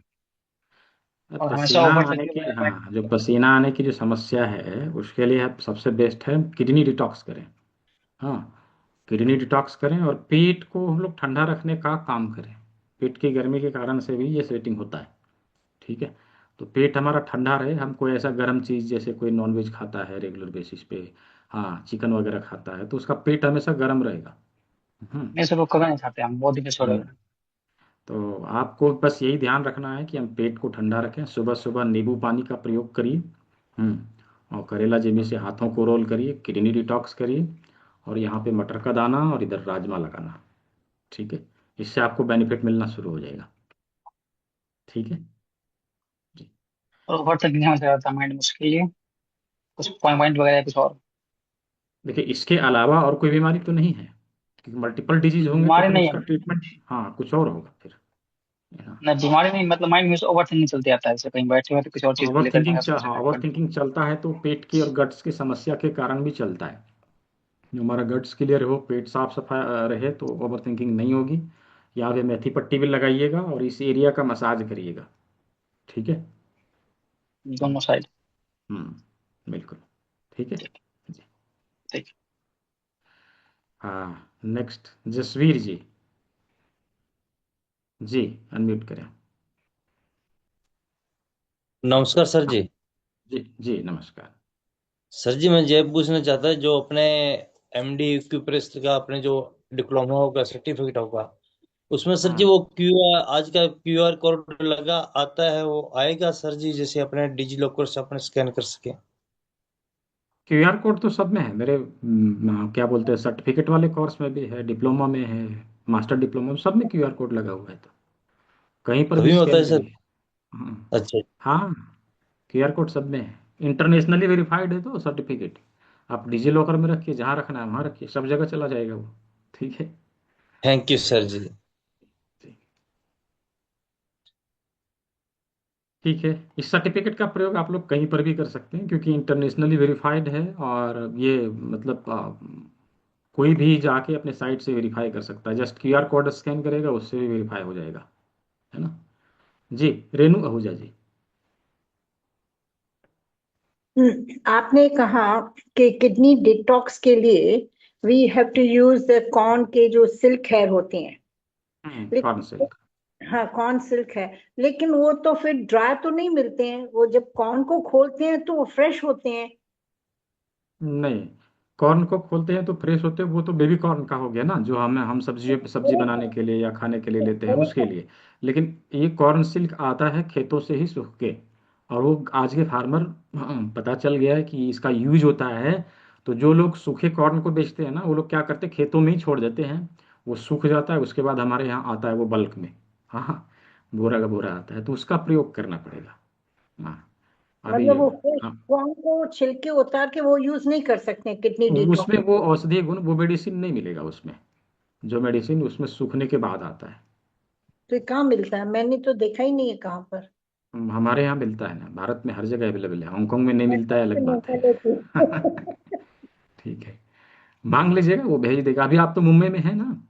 और हमेशा पसीना ओवर आने थिंकिंग की, मेरा बैक। हाँ, जो पसीना आने की जो समस्या है उसके लिए आप सबसे बेस्ट है किडनी डिटॉक्स करें। हाँ, किडनी डिटॉक्स करें और पेट को हम लोग ठंडा रखने का काम करें। पेट की गर्मी के कारण से भी ये स्वेटिंग होता है। ठीक है, तो पेट हमारा ठंडा रहे, हम कोई ऐसा गर्म चीज़ जैसे कोई नॉनवेज खाता है रेगुलर बेसिस पे, हाँ चिकन वगैरह खाता है, तो उसका पेट हमेशा गर्म रहेगा। हम्म नहीं सर, वो कभी नहीं खाते, हम बहुत दिन से छोड़े हुए हम्म। हैं। तो आपको बस यही ध्यान रखना है कि हम पेट को ठंडा रखें, सुबह सुबह नींबू पानी का प्रयोग करिए। और करेला जेबी से हाथों को रोल करिए, किडनी डिटॉक्स करिए, और यहाँ पे मटर का दाना और इधर राजमा लगाना। ठीक है, इससे आपको बेनिफिट मिलना शुरू हो जाएगा। ठीक है जी। और ओवर थिंकिंग हमेशा रहता है माइंड में, उसके लिए कुछ पॉइंट पॉइंट वगैरह कुछ और? देखिए, इसके अलावा और कोई बीमारी तो नहीं है, क्योंकि मल्टीपल डिजीज होंगे तो बीमारी फिर नहीं उसका है। ट्रीटमेंट, हाँ कुछ और होगा फिर। नहीं बीमारी नहीं, मतलब माइंड में ओवर थिंकिंग चलते आता है, जैसे कहीं बैठे हुए तो किसी और चीज को ओवर लेकर थिंकिंग, हमेशा सोचने हाँ ओवर लगते हैं। थिंकिंग चलता है तो पेट की और गट्स की समस्या के कारण भी चलता है। जो हमारा गट्स क्लियर हो, पेट साफ सफाई रहे, तो ओवर थिंकिंग नहीं होगी। यहाँ पे मेथी पट्टी भी लगाइएगा और इस एरिया का मसाज करिएगा, ठीक है। दोनों साइड। बिल्कुल ठीक है ठीक जी। ठीक। हाँ, नेक्स्ट जसवीर जी, जी अनम्यूट करें। नमस्कार सर जी। जी जी नमस्कार। सर जी मैं ये पूछना चाहता जो अपने एमडी क्यूप्रेस का अपने जो डिप्लोमा होगा सर्टिफिकेट होगा उसमें सर जी हम्म वो क्यूआर आज का क्यूआर कोड लगा आता है वो आएगा सर जी जैसे अपने डिजी लॉकर से अपने स्कैन कर सके। क्यूआर कोड तो सब में है मेरे, क्या बोलते हैं, सर्टिफिकेट वाले कोर्स में भी है, डिप्लोमा में है, मास्टर डिप्लोमा में, सब में क्यूआर कोड लगा हुआ है, तो कहीं पर भी सभी में होता स्कैन है सर। करिए। हम्म, अच्छा। हाँ, क्यूआर कोड सब में है, इंटरनेशनली वेरीफाइड है तो सर्टिफिकेट। आप डिजी लॉकर में रखिए, जहाँ रखना है वहाँ रखिए, सब जगह चला जाएगा वो, ठीक है। थैंक यू सर जी। जी, ठीक है। इस सर्टिफिकेट का प्रयोग आप लोग कहीं पर भी कर सकते हैं क्योंकि इंटरनेशनली वेरीफाइड है, और ये मतलब कोई भी जाके अपने साइट से वेरीफाई कर सकता है, जस्ट क्यूआर कोड स्कैन करेगा उससे भी वेरीफाई हो जाएगा, है ना। जी, रेणु आहूजा जी। आपने कहा कि किडनी डिटॉक्स के लिए we have to use the corn के जो सिल्क हेयर होते हैं, कॉर्न लेकिन सिल्क। हाँ कॉर्न सिल्क है, लेकिन वो तो फिर ड्राई तो नहीं मिलते हैं, वो जब कॉर्न को खोलते हैं तो वो फ्रेश होते हैं। नहीं, कॉर्न को खोलते हैं तो फ्रेश होते हैं, वो तो बेबी कॉर्न का हो गया ना, जो हम सब्जी बनाने के लिए या खाने के लिए लेते हैं उसके लिए। लेकिन ये कॉर्न सिल्क आता है खेतों से ही सूख के, और वो आज के फार्मर, पता चल गया है कि इसका यूज होता है। तो जो लोग सूखे कॉर्न को बेचते हैं ना, वो लोग क्या करते हैं, खेतों में ही छोड़ देते हैं, वो सूख जाता है, उसके बाद हमारे यहाँ आता है वो बल्क में। हाँ, बोरा का बोरा आता है, तो उसका प्रयोग करना पड़ेगा। हाँ, अभी मतलब वो फ्रेश हाँ, कॉर्न को छिलके उतार के वो यूज नहीं कर सकते हैं किडनी उसमें डिटॉक्स। वो औषधीय गुण, वो मेडिसिन नहीं मिलेगा उसमें, जो मेडिसिन उसमें सूखने के बाद आता है। तो ये कहाँ मिलता है? मैंने तो देखा ही नहीं है कहाँ पर। हमारे यहाँ मिलता है ना, भारत में हर जगह अवेलेबल है, हांगकांग में नहीं मिलता है अच्छा, अलग मैं बात है। लेती ठीक है, मांग लीजिएगा, वो भेज देगा। अभी आप तो मुंबई में है ना।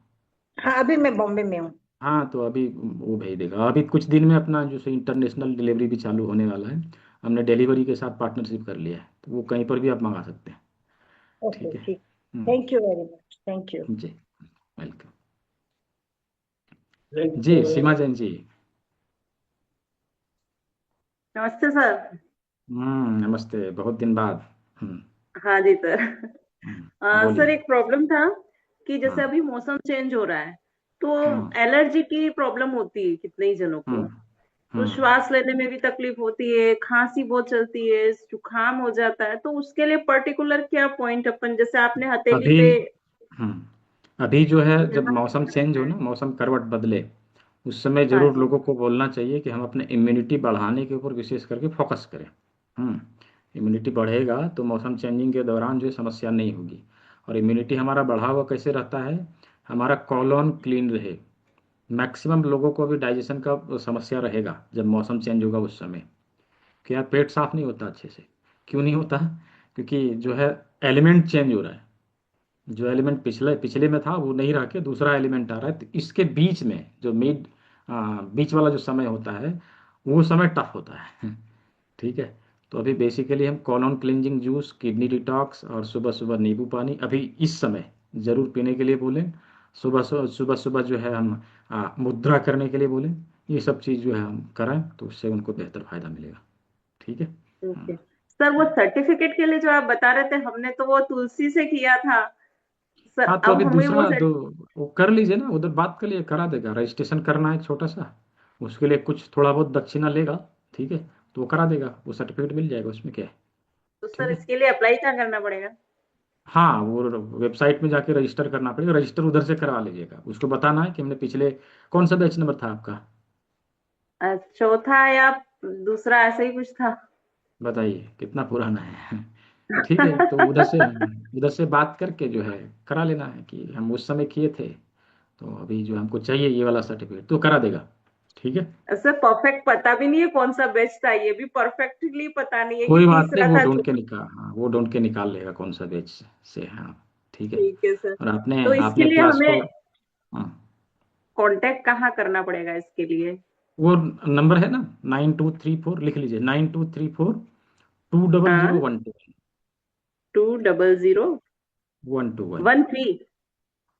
हाँ अभी मैं बॉम्बे में हूँ। हाँ, तो अभी वो भेज देगा, अभी कुछ दिन में अपना जो इंटरनेशनल डिलीवरी भी चालू होने वाला है। हमने डिलीवरी के साथ पार्टनरशिप कर लिया है, तो वो कहीं पर भी आप मंगा सकते हैं, ओके ठीक है। ठीक। Thank you very much, thank you. जी, वेलकम। जी, सीमा जैन जी। नमस्ते सर। नमस्ते, बहुत दिन बाद। हम्म हाँ जी सर। सर बोलिए। एक प्रॉब्लम था कि जैसे हाँ। अभी मौसम चेंज हो रहा है तो हम्म एलर्जी की प्रॉब्लम होती है कितने ही जनों को। हम्म तो हम्म श्वास लेने में भी तकलीफ होती है, खांसी बहुत चलती है, जुकाम हो जाता है। तो उसके लिए पर्टिकुलर क्या पॉइंट अपन, जैसे आपने हथेली अभी पे। अभी जो है, जब मौसम चेंज हो ना, मौसम करवट बदले, उस समय हाँ जरूर जी। लोगों को बोलना चाहिए कि हम अपने इम्यूनिटी बढ़ाने के ऊपर विशेष करके फोकस करें। इम्यूनिटी बढ़ेगा तो मौसम चेंजिंग के दौरान जो है समस्या नहीं होगी। और इम्यूनिटी हमारा बढ़ा हुआ कैसे रहता है, हमारा कॉलोन क्लीन रहे। मैक्सिमम लोगों को भी डाइजेशन का समस्या रहेगा जब मौसम चेंज होगा उस समय। क्या पेट साफ नहीं होता अच्छे से? क्यों नहीं होता? क्योंकि जो है एलिमेंट चेंज हो रहा है, जो एलिमेंट पिछले पिछले में था वो नहीं रह के दूसरा एलिमेंट आ रहा है, तो इसके बीच में जो बीच वाला जो समय होता है, वो समय टफ होता है। ठीक है। तो अभी बेसिकली हम colon cleansing juice, kidney detox और सुबह सुबह नींबू पानी अभी इस समय जरूर पीने के लिए बोलें। सुबह सुबह जो है हम मुद्रा करने के लिए बोलें। ये सब चीज़ जो है हम कराएं तो उससे उनको बेहतर फायदा मिलेगा, ठीक है। ओके सर, वो सर्टिफिकेट के लिए जो आप बता रहे थे, हमने तो वो तुलसी से किया था सर। हाँ, तो अब अभी हमें वो दूसरा दो वो कर लीजिए ना, उधर बात कर लिए, करा देगा। रजिस्ट्रेशन करना है छोटा सा, उसके लिए कुछ थोड़ा बहुत दक्षिणा लेगा, ठीक है। तो वो करा देगा, वो सर्टिफिकेट मिल जाएगा, उसमें क्या है। तो ठीक सर है। इसके लिए अप्लाई क्या करना पड़ेगा? हाँ, वो वेबसाइट में जाके रजिस्टर करना पड़ेगा, रजिस्टर उधर से करा लीजिएगा, उसको बताना है कि हमने पिछले, कौन सा बैच नंबर था आपका? चौथा या दूसरा, ऐसा ही कुछ था। बताइए कितना पुराना है। तो ठीक है, तो उधर से बात करके जो है करा लेना है कि हम उस समय किए थे, तो अभी जो हमको चाहिए ये वाला सर्टिफिकेट, तो करा देगा, ठीक है। सर परफेक्ट पता भी नहीं है कौन सा बेच था, ये भी परफेक्टली पता नहीं है कि कोई बात नहीं, तीसरा वो था ढूंढ के निकाल, हाँ वो ढूंढ के निकाल लेगा कौन सा बेच से, हाँ ठीक है। ठीक है सर। और आपने तो इसके आपने लिए क्लास को, हमें हाँ कांटेक्ट कहाँ करना पड़ेगा इसके लिए? वो नंबर है ना 9234, लिख लीजिए 9234 200 हाँ 121 200 121 13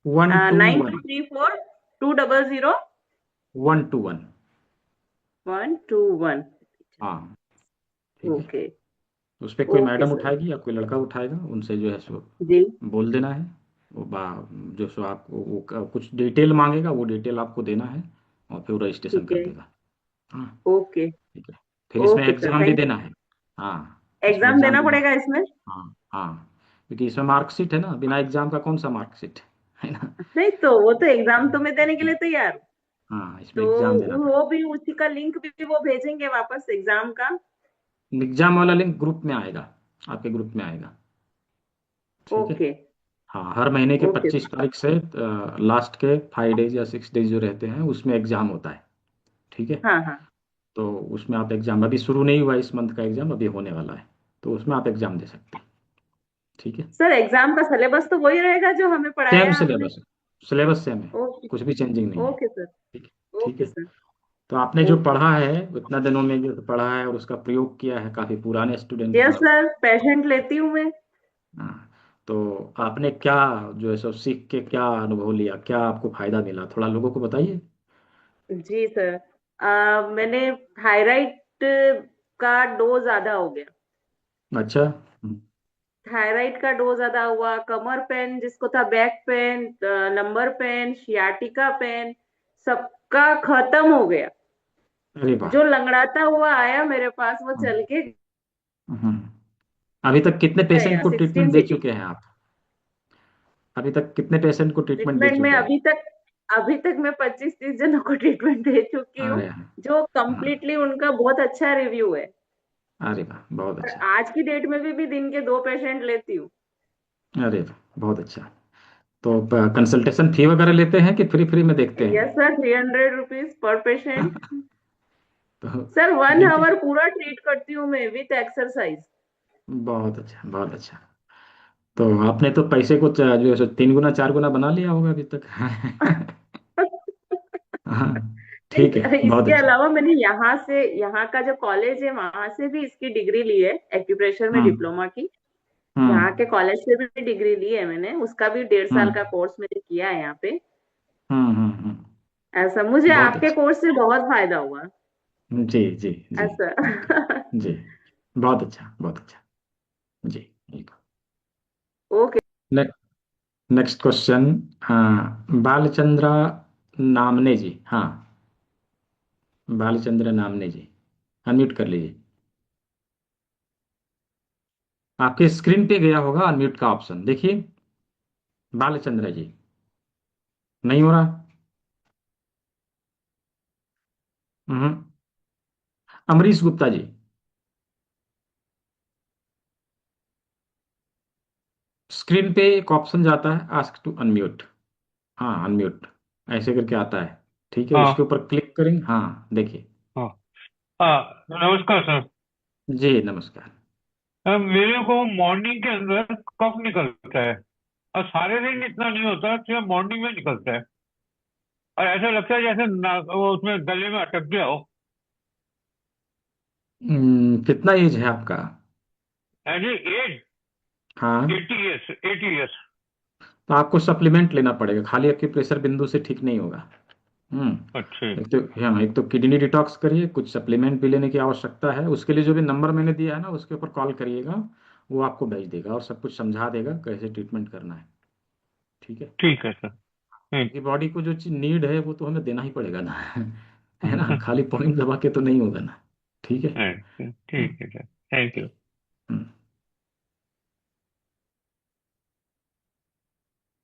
121 9234 200 121। 121। हाँ ठीक है। ओके उस पर कोई ओके मैडम सर उठाएगी या कोई लड़का उठाएगा, उनसे जो है सो जी बोल देना है। वो जो सो आपको वो कुछ डिटेल मांगेगा, वो डिटेल आपको देना है और फिर वो रजिस्ट्रेशन ठीक कर है देगा। हाँ ओके ठीक है। फिर इसमें ओके सर एग्ज़ाम भी थैंक देना यू। है। हाँ इसमें एग्जाम एग्ज़ाम देना देना है। पड़ेगा इसमें? हाँ हाँ, क्योंकि इसमें मार्कशीट है ना, बिना एग्ज़ाम का कौन सा मार्कशीट है ना। नहीं तो वो तो एग्जाम तो मैं देने के लिए तैयार हूँ। हाँ इसमें तो एग्ज़ाम देना पड़ेगा। वो भी उसी का लिंक भी वो भेजेंगे वापस एग्जाम का? एग्ज़ाम वाला लिंक ग्रुप में आएगा, आपके ग्रुप में आएगा। ठीक है। ओके हाँ हर महीने के ओके 25 तारीख से लास्ट के 5 डेज या 6 डेज जो रहते हैं उसमें एग्ज़ाम होता है। ठीक है। हाँ हाँ तो उसमें आप एग्ज़ाम, अभी शुरू नहीं हुआ इस मंथ का एग्ज़ाम, अभी होने वाला है, तो उसमें आप एग्ज़ाम दे सकते हैं। ठीक है। सर एग्जाम का सिलेबस तो वही रहेगा जो हमें सेम पढ़ाया आपने? सिलेबस, सिलेबस सेम है, ओके कुछ भी चेंजिंग नहीं है। ओके सर ठीक है। ठीक ओके है। सर तो आपने जो ओके पढ़ा है इतना दिनों में, जो पढ़ा है और उसका प्रयोग किया है, काफ़ी पुराने स्टूडेंट हैं यस आप। सर पेशेंट लेती हूँ मैं। हाँ तो आपने क्या जो है सब सीख के क्या अनुभव लिया, क्या आपको फायदा मिला, थोड़ा लोगों को बताइए। जी सर मैंने थायराइड का डोज ज्यादा हो गया। अच्छा। थायराइड का डोज ज्यादा हुआ, कमर पेन जिसको था, back pain, number pain, sciatica pain, सबका खत्म हो गया। अरे वाह। जो लंगड़ाता हुआ आया मेरे पास वो हम्म, चल के हम्म। अभी तक कितने पेशेंट गया को 16 ट्रीटमेंट दे सिटी। चुके हैं आप? अभी तक कितने पेशेंट को ट्रीटमेंट दे ट्रीटमेंट में चुके हैं? अभी तक मैं 25-30 जनों को ट्रीटमेंट दे चुकी हूँ, अरे जो हाँ, कम्प्लीटली उनका बहुत अच्छा रिव्यू है। अरे वाह बहुत और अच्छा। आज की डेट में भी दिन के 2 पेशेंट लेती हूँ। अरे वाह बहुत अच्छा। तो कंसल्टेशन फी वगैरह लेते हैं कि फ्री फ्री में देखते हैं? Yes sir 300 rupees per patient. तो सर वन दिन के, आवर पूरा ट्रीट करती हूँ मैं विथ एक्सरसाइज। बहुत अच्छा बहुत अच्छा। तो आपने तो पैसे को जो है सो 3 गुना 4 गुना बना लिया होगा अभी तक। हाँ ठीक है बहुत इसके अच्छा। अलावा मैंने यहाँ का जो कॉलेज है वहां से भी इसकी डिग्री ली है, एक्यूप्रेशर में हम्म डिप्लोमा की। यहाँ हम्म के कॉलेज से भी डिग्री ली है मैंने, उसका भी 1.5 साल का हम्म कोर्स मैंने किया है यहाँ पे। हम्म। ऐसा मुझे बहुत आपके अच्छा। कोर्स से बहुत फायदा हुआ। जी जी जी। ऐसा ओके। जी बहुत अच्छा बहुत अच्छा। जी बिल्कुल। Okay next question. Balchandra Namne ji, हाँ बालचंद्र नामने जी, अनम्यूट कर लीजिए। आपके स्क्रीन पे गया होगा अनम्यूट का ऑप्शन, देखिए। बालचंद्र जी, नहीं हो रहा। हम्म। अमरीश गुप्ता जी, स्क्रीन पे एक ऑप्शन जाता है आस्क टू अनम्यूट। हाँ अनम्यूट ऐसे करके आता है। ठीक है, उसके हाँ ऊपर क्लिक करेंगे, हाँ देखिए। हाँ नमस्कार सर। जी नमस्कार। मेरे को मॉर्निंग के अंदर कफ निकलता है और सारे दिन इतना नहीं होता, सिर्फ मॉर्निंग में निकलता है और ऐसा लगता है जैसे वो उसमें गले में अटक गया हो। कितना एज है आपका? एज एज हाँ 80 ईयर्स 80 ईयर्स। तो आपको सप्लीमेंट लेना पड़ेगा, खाली आपके प्रेशर बिंदु से ठीक नहीं होगा। अच्छा एक तो, हाँ एक तो किडनी डिटॉक्स करिए, कुछ सप्लीमेंट भी लेने की आवश्यकता है। उसके लिए जो भी नंबर मैंने दिया है ना उसके ऊपर कॉल करिएगा, वो आपको भेज देगा और सब कुछ समझा देगा कैसे ट्रीटमेंट करना है। ठीक है। ठीक है सर। क्योंकि बॉडी को जो चीज नीड है वो तो हमें देना ही पड़ेगा ना। है ना, खाली पॉइंट दबा के तो नहीं होगा ना। ठीक है। ठीक है सर, थैंक यू। हम्म।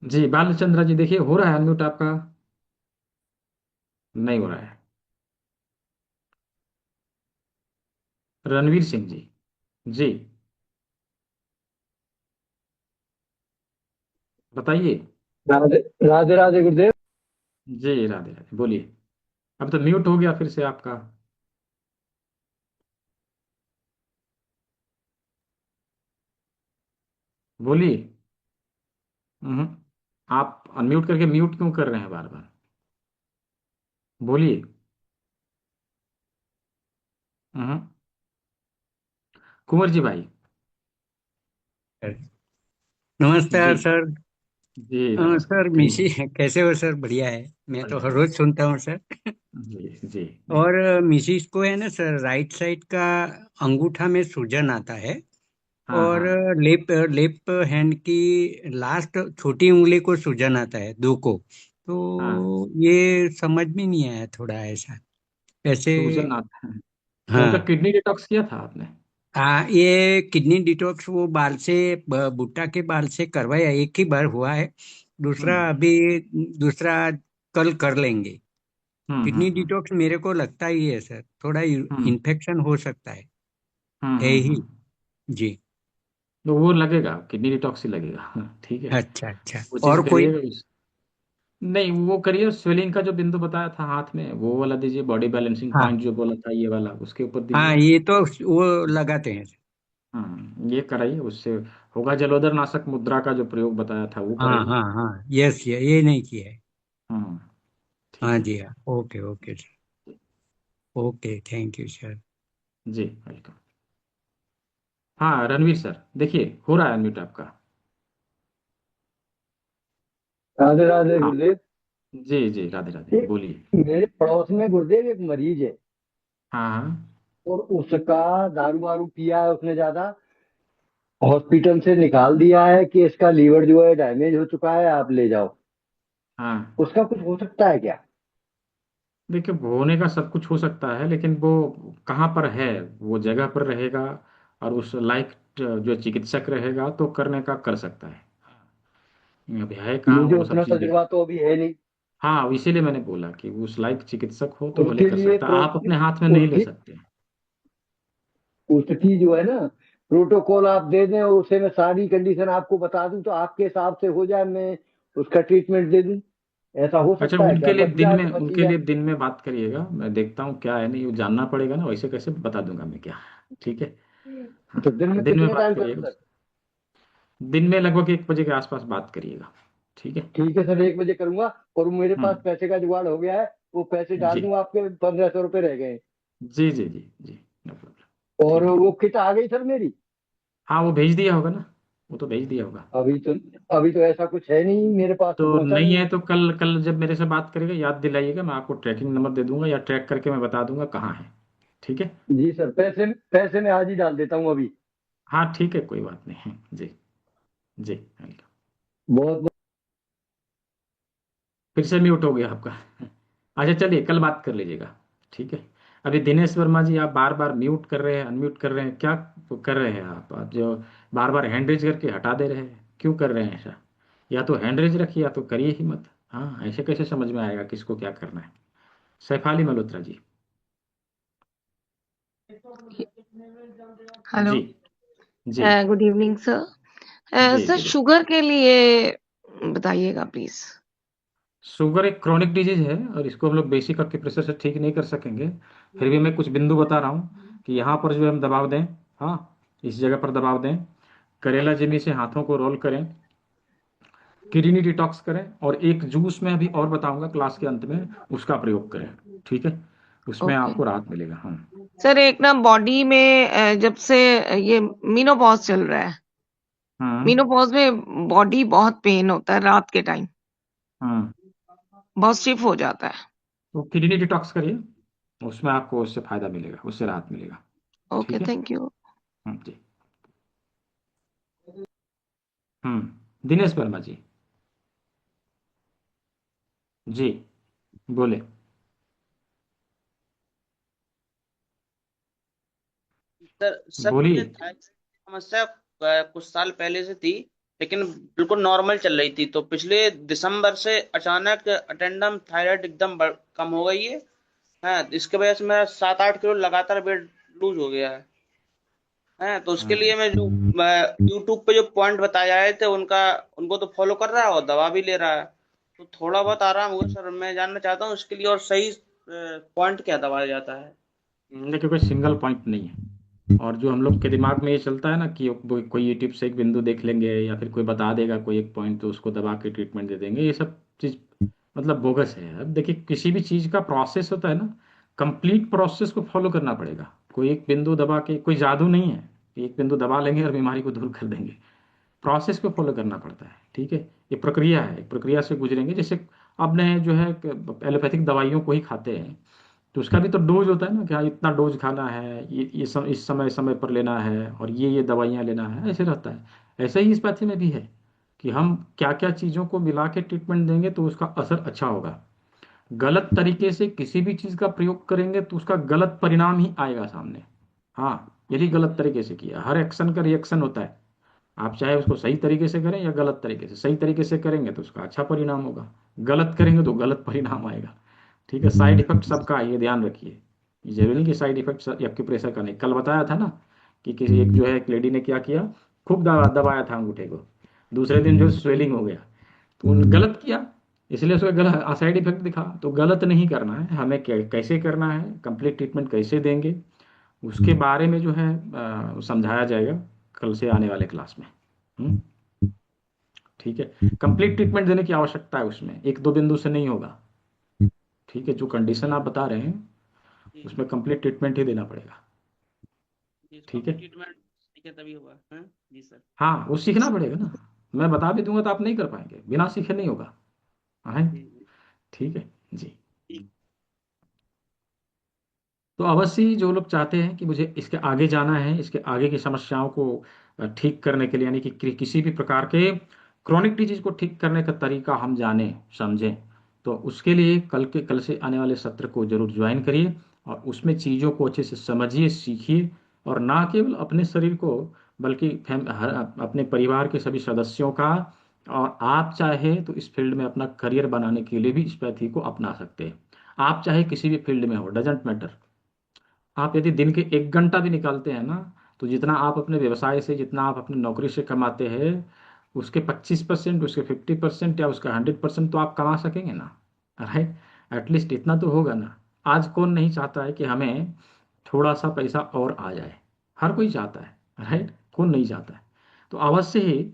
जी बालचंद्र जी, देखिए हो रहा है अनम्यूट आपका, नहीं हो रहा है। रणवीर सिंह जी, जी बताइए। राधे राधे राधे गुरुदेव। जी राधे राधे, बोलिए। अब तो म्यूट हो गया फिर से आपका। बोलिए। हम्म। आप अनम्यूट करके म्यूट क्यों कर रहे हैं बार बार? बोलिए। हम्म। कुंवर जी भाई। जी नमस्कार सर। जी नमस्कार, सर कहिए। मिशी कैसे हो सर? बढ़िया है, मैं तो बढ़िया हर रोज बढ़िया। सुनता हूँ सर। जी जी। और मिसिस को है ना सर, राइट साइड का अंगूठा में सूजन आता है। हाँ और हाँ लेफ्ट हैंड की लास्ट छोटी उंगली को सूजन आता है, दो को। हाँ। तो ये समझ में नहीं आया थोड़ा ऐसा कैसे। सूजन आता है तो उनका हाँ। किडनी डिटॉक्स किया था आपने? ये किडनी डिटॉक्स वो बाल से भुट्टा के बाल से करवाया, एक ही बार हुआ है। दूसरा हम्म अभी, दूसरा कल कर लेंगे। हम्म हम्म किडनी हम्म डिटॉक्स मेरे को लगता ही है सर, थोड़ा हम्म इन्फेक्शन हो सकता है ही। हम्म। जी। तो वो लगेगा, किडनी डिटॉक्स ही लगेगा। हाँ, ठीक है। अच्छा अच्छा। वो चीज़ और कोई? करिएगा नहीं, वो करिए, स्वेलिंग का जो बिंदु बताया था हाथ में वो वाला दीजिए, बॉडी बैलेंसिंग हाँ पॉइंट जो बोला था ये वाला, उसके ऊपर हाँ, दीजिए। ये तो वो लगाते हैं। ये कराइए, उससे होगा। जलोदर नाशक मुद्रा का जो प्रयोग बताया था वो हाँ कराइए। हाँ हाँ, यस, ये नहीं किया है। हम्म। हाँ ठीक है। जी हाँ, okay okay sir. Okay, thank you sir. जी वेलकम। हाँ रणवीर सर, देखिए हो रहा है अनम्यूट आपका। राधे राधे हाँ। गुरुदेव। जी जी, राधे राधे, एक बोलिए। मेरे पड़ोस में गुरुदेव एक मरीज है, हाँ हाँ और उसका दारू वारू पिया है उसने ज्यादा, हॉस्पिटल से निकाल दिया है कि इसका लीवर जो है डैमेज हो चुका है, आप ले जाओ। हाँ। उसका कुछ हो सकता है क्या? देखिए, होने का सब कुछ हो सकता है, लेकिन वो कहाँ पर है, वो जगह पर रहेगा और उस लायक जो चिकित्सक रहेगा तो करने का कर सकता है। अभी है कहाँ मुझे वो सब उतना चीज़ तजुर्बा तो अभी है नहीं। हाँ, इसीलिए मैंने बोला कि उस लायक चिकित्सक हो तो भले उसके कर लिए सकता है, आप अपने हाथ में नहीं ले उसकी सकते। उसकी जो है ना, प्रोटोकॉल आप दे दें, और उसे मैं सारी कंडीशन आपको बता दूं तो आपके हिसाब से हो जाए, मैं उसका ट्रीटमेंट दे दूं। ऐसा हो अच्छा, सकता है क्या? उनके लिए बच दिन जाए में, तो बच ही उनके जाए। लिए दिन में बात करिएगा, मैं देखता हूँ क्या है, नहीं वो जानना पड़ेगा ना, वैसे कैसे बता दूंगा मैं क्या। ठीक है। हाँ, तो दिन में दिन में कितने बात टाइम करूं करिएगा, सर? दिन में लगभग 1 बजे के आसपास बात करिएगा। ठीक है। ठीक है सर, 1 बजे करूंगा। और मेरे पास हम्म। पैसे का जुगाड़ हो गया है, वो पैसे डाल जी दूं, आपके 1500 रुपये रह गए। जी जी जी जी, नो प्रॉब्लम। और ठीक है। वो किट आ गई सर मेरी? हाँ, वो भेज दिया होगा ना, वो तो भेज दिया होगा। अभी तो ऐसा कुछ है नहीं, मेरे पास तो तो पहुंचा नहीं नहीं है है। तो कल कल जब मेरे से बात करेगा याद दिलाइएगा, मैं आपको ट्रैकिंग नंबर दे दूंगा, या ट्रैक करके मैं बता दूंगा कहाँ है। ठीक है। जी सर, पैसे पैसे मैं आज ही डाल देता हूँ अभी। हाँ ठीक है, कोई बात नहीं। जी जी वेलकम। बहुत फिर से म्यूट हो गया आपका। अच्छा चलिए, कल बात कर लीजिएगा। ठीक है। अभी दिनेश वर्मा जी, आप बार बार म्यूट कर रहे हैं, अनम्यूट कर रहे हैं, क्या कर रहे हैं आप जो बार बार हैंड रेज करके हटा दे रहे हैं, क्यों कर रहे हैं ऐसा? या तो हैंड रेज रखिए या तो करिए ही मत। हाँ, ऐसे कैसे समझ में आएगा किसको क्या करना है? सैफाली मल्होत्रा जी। हेलो। जी जी गुड इवनिंग सर। जी सर गुड। शुगर के लिए बताइएगा प्लीज। शुगर एक क्रॉनिक डिजीज है और इसको हम लोग बेसिक प्रेशर से ठीक नहीं कर सकेंगे। फिर भी मैं कुछ बिंदु बता रहा हूँ कि यहाँ पर जो है हम दबाव दें। हाँ, इस जगह पर दबाव दें, करेला जिमी से हाथों को रोल करें, किडनी डिटॉक्स करें, और एक जूस में अभी और बताऊंगा क्लास के अंत में, उसका प्रयोग करें। ठीक है, उसमें ओके आपको राहत मिलेगा। हाँ। सर, एक ना बॉडी में जब से ये मीनोपॉज चल रहा है, हाँ मीनोपॉज में बॉडी बहुत पेन होता है रात के टाइम, हाँ। बहुत स्टिफ हो जाता है। तो किडनी डिटॉक्स करिए, उसमें आपको उससे फायदा मिलेगा, उससे राहत मिलेगा। ओके, ठीक है। Thank you. जी। दिनेश वर्मा जी। जी बोले। सर मुझे बोलिए। थायराइड की समस्या कुछ साल पहले से थी, लेकिन बिल्कुल नॉर्मल चल रही थी। तो पिछले दिसंबर से अचानक अटेंडम थायराइड एकदम कम हो गई है। हाँ, इसके वजह से मेरा 7-8 किलो लगातार वेट लूज हो गया है। हाँ, तो उसके लिए मैं जो यूट्यूब पे जो पॉइंट बताए जाए थे उनका, उनको तो फॉलो कर रहा है और दवा भी ले रहा है। तो थोड़ा बहुत आराम हुआ सर, मैं जानना चाहता हूँ उसके लिए और सही पॉइंट क्या दबाया जाता है। देखिए, कोई सिंगल पॉइंट नहीं है, और जो हम लोग के दिमाग में ये चलता है ना कि कोई यूट्यूब से एक बिंदु देख लेंगे या फिर कोई बता देगा कोई एक पॉइंट तो उसको दबा के ट्रीटमेंट दे देंगे, ये सब चीज़ मतलब बोगस है। अब देखिए, किसी भी चीज़ का प्रोसेस होता है ना, कंप्लीट प्रोसेस को फॉलो करना पड़ेगा। कोई एक बिंदु दबा के, कोई जादू नहीं है कि एक बिंदु दबा लेंगे और बीमारी को दूर कर देंगे। प्रोसेस को फॉलो करना पड़ता है, ठीक है। ये प्रक्रिया है, एक प्रक्रिया से गुजरेंगे। जैसे आपने जो है एलोपैथिक दवाइयों को ही खाते हैं, तो उसका भी तो डोज होता है ना, कि हाँ इतना डोज खाना है, इस समय समय पर लेना है, और ये दवाइयाँ लेना है, ऐसे रहता है। ऐसे ही इस पैथी में भी है कि हम क्या क्या चीज़ों को मिला के ट्रीटमेंट देंगे तो उसका असर अच्छा होगा। गलत तरीके से किसी भी चीज़ का प्रयोग करेंगे तो उसका गलत परिणाम ही आएगा सामने। हाँ, यदि गलत तरीके से किया, हर एक्शन का रिएक्शन होता है। आप चाहे उसको सही तरीके से करें या गलत तरीके से, सही तरीके से करेंगे तो उसका अच्छा परिणाम होगा, गलत करेंगे तो गलत परिणाम आएगा। ठीक है, साइड इफेक्ट सबका है, ये ध्यान रखिए। ये जरूरी नहीं कि साइड इफेक्ट एक्यूप्रेशर का नहीं। कल बताया था ना कि किसी एक जो है एक लेडी ने क्या किया, खूब दबाया था अंगूठे को, दूसरे दिन जो स्वेलिंग हो गया, तो उन्होंने गलत किया, इसलिए उसका गलत साइड इफेक्ट दिखा। तो गलत नहीं करना है हमें, कैसे करना है, कंप्लीट ट्रीटमेंट कैसे देंगे, उसके बारे में जो है समझाया जाएगा कल से आने वाले क्लास में। ठीक है, कंप्लीट ट्रीटमेंट देने की आवश्यकता है, उसमें एक दो बिंदु से नहीं होगा। ठीक है, जो कंडीशन आप बता रहे हैं उसमें कंप्लीट ट्रीटमेंट ही देना पड़ेगा। ठीक है, ट्रीटमेंट सीखे तभी होगा। हाँ जी सर। हाँ वो सीखना पड़ेगा ना। मैं बता भी दूंगा तो आप नहीं कर पाएंगे, बिना सीखे नहीं होगा। हाँ, ठीक है जी। तो अवश्य ही जो लोग चाहते हैं कि मुझे इसके आगे जाना है, इसके आगे की समस्याओं को ठीक करने के लिए, यानी कि किसी भी प्रकार के क्रॉनिक डिजीज को ठीक करने का तरीका हम जाने समझें, तो उसके लिए कल से आने वाले सत्र को जरूर ज्वाइन करिए, और उसमें चीज़ों को अच्छे से समझिए, सीखिए, और ना केवल अपने शरीर को बल्कि अपने परिवार के सभी सदस्यों का, और आप चाहे तो इस फील्ड में अपना करियर बनाने के लिए भी इस पैथी को अपना सकते हैं। आप चाहे किसी भी फील्ड में हो, डजेंट मैटर। आप यदि दिन के 1 घंटा भी निकालते हैं ना, तो जितना आप अपने व्यवसाय से, जितना आप अपनी नौकरी से कमाते हैं, उसके 25%, उसके 50% या उसका 100% तो आप कमा सकेंगे ना। राइट, एटलीस्ट इतना तो होगा ना। आज कौन नहीं चाहता है कि हमें थोड़ा सा पैसा और आ जाए, हर कोई चाहता है। राइट, कौन नहीं चाहता है। तो अवश्य ही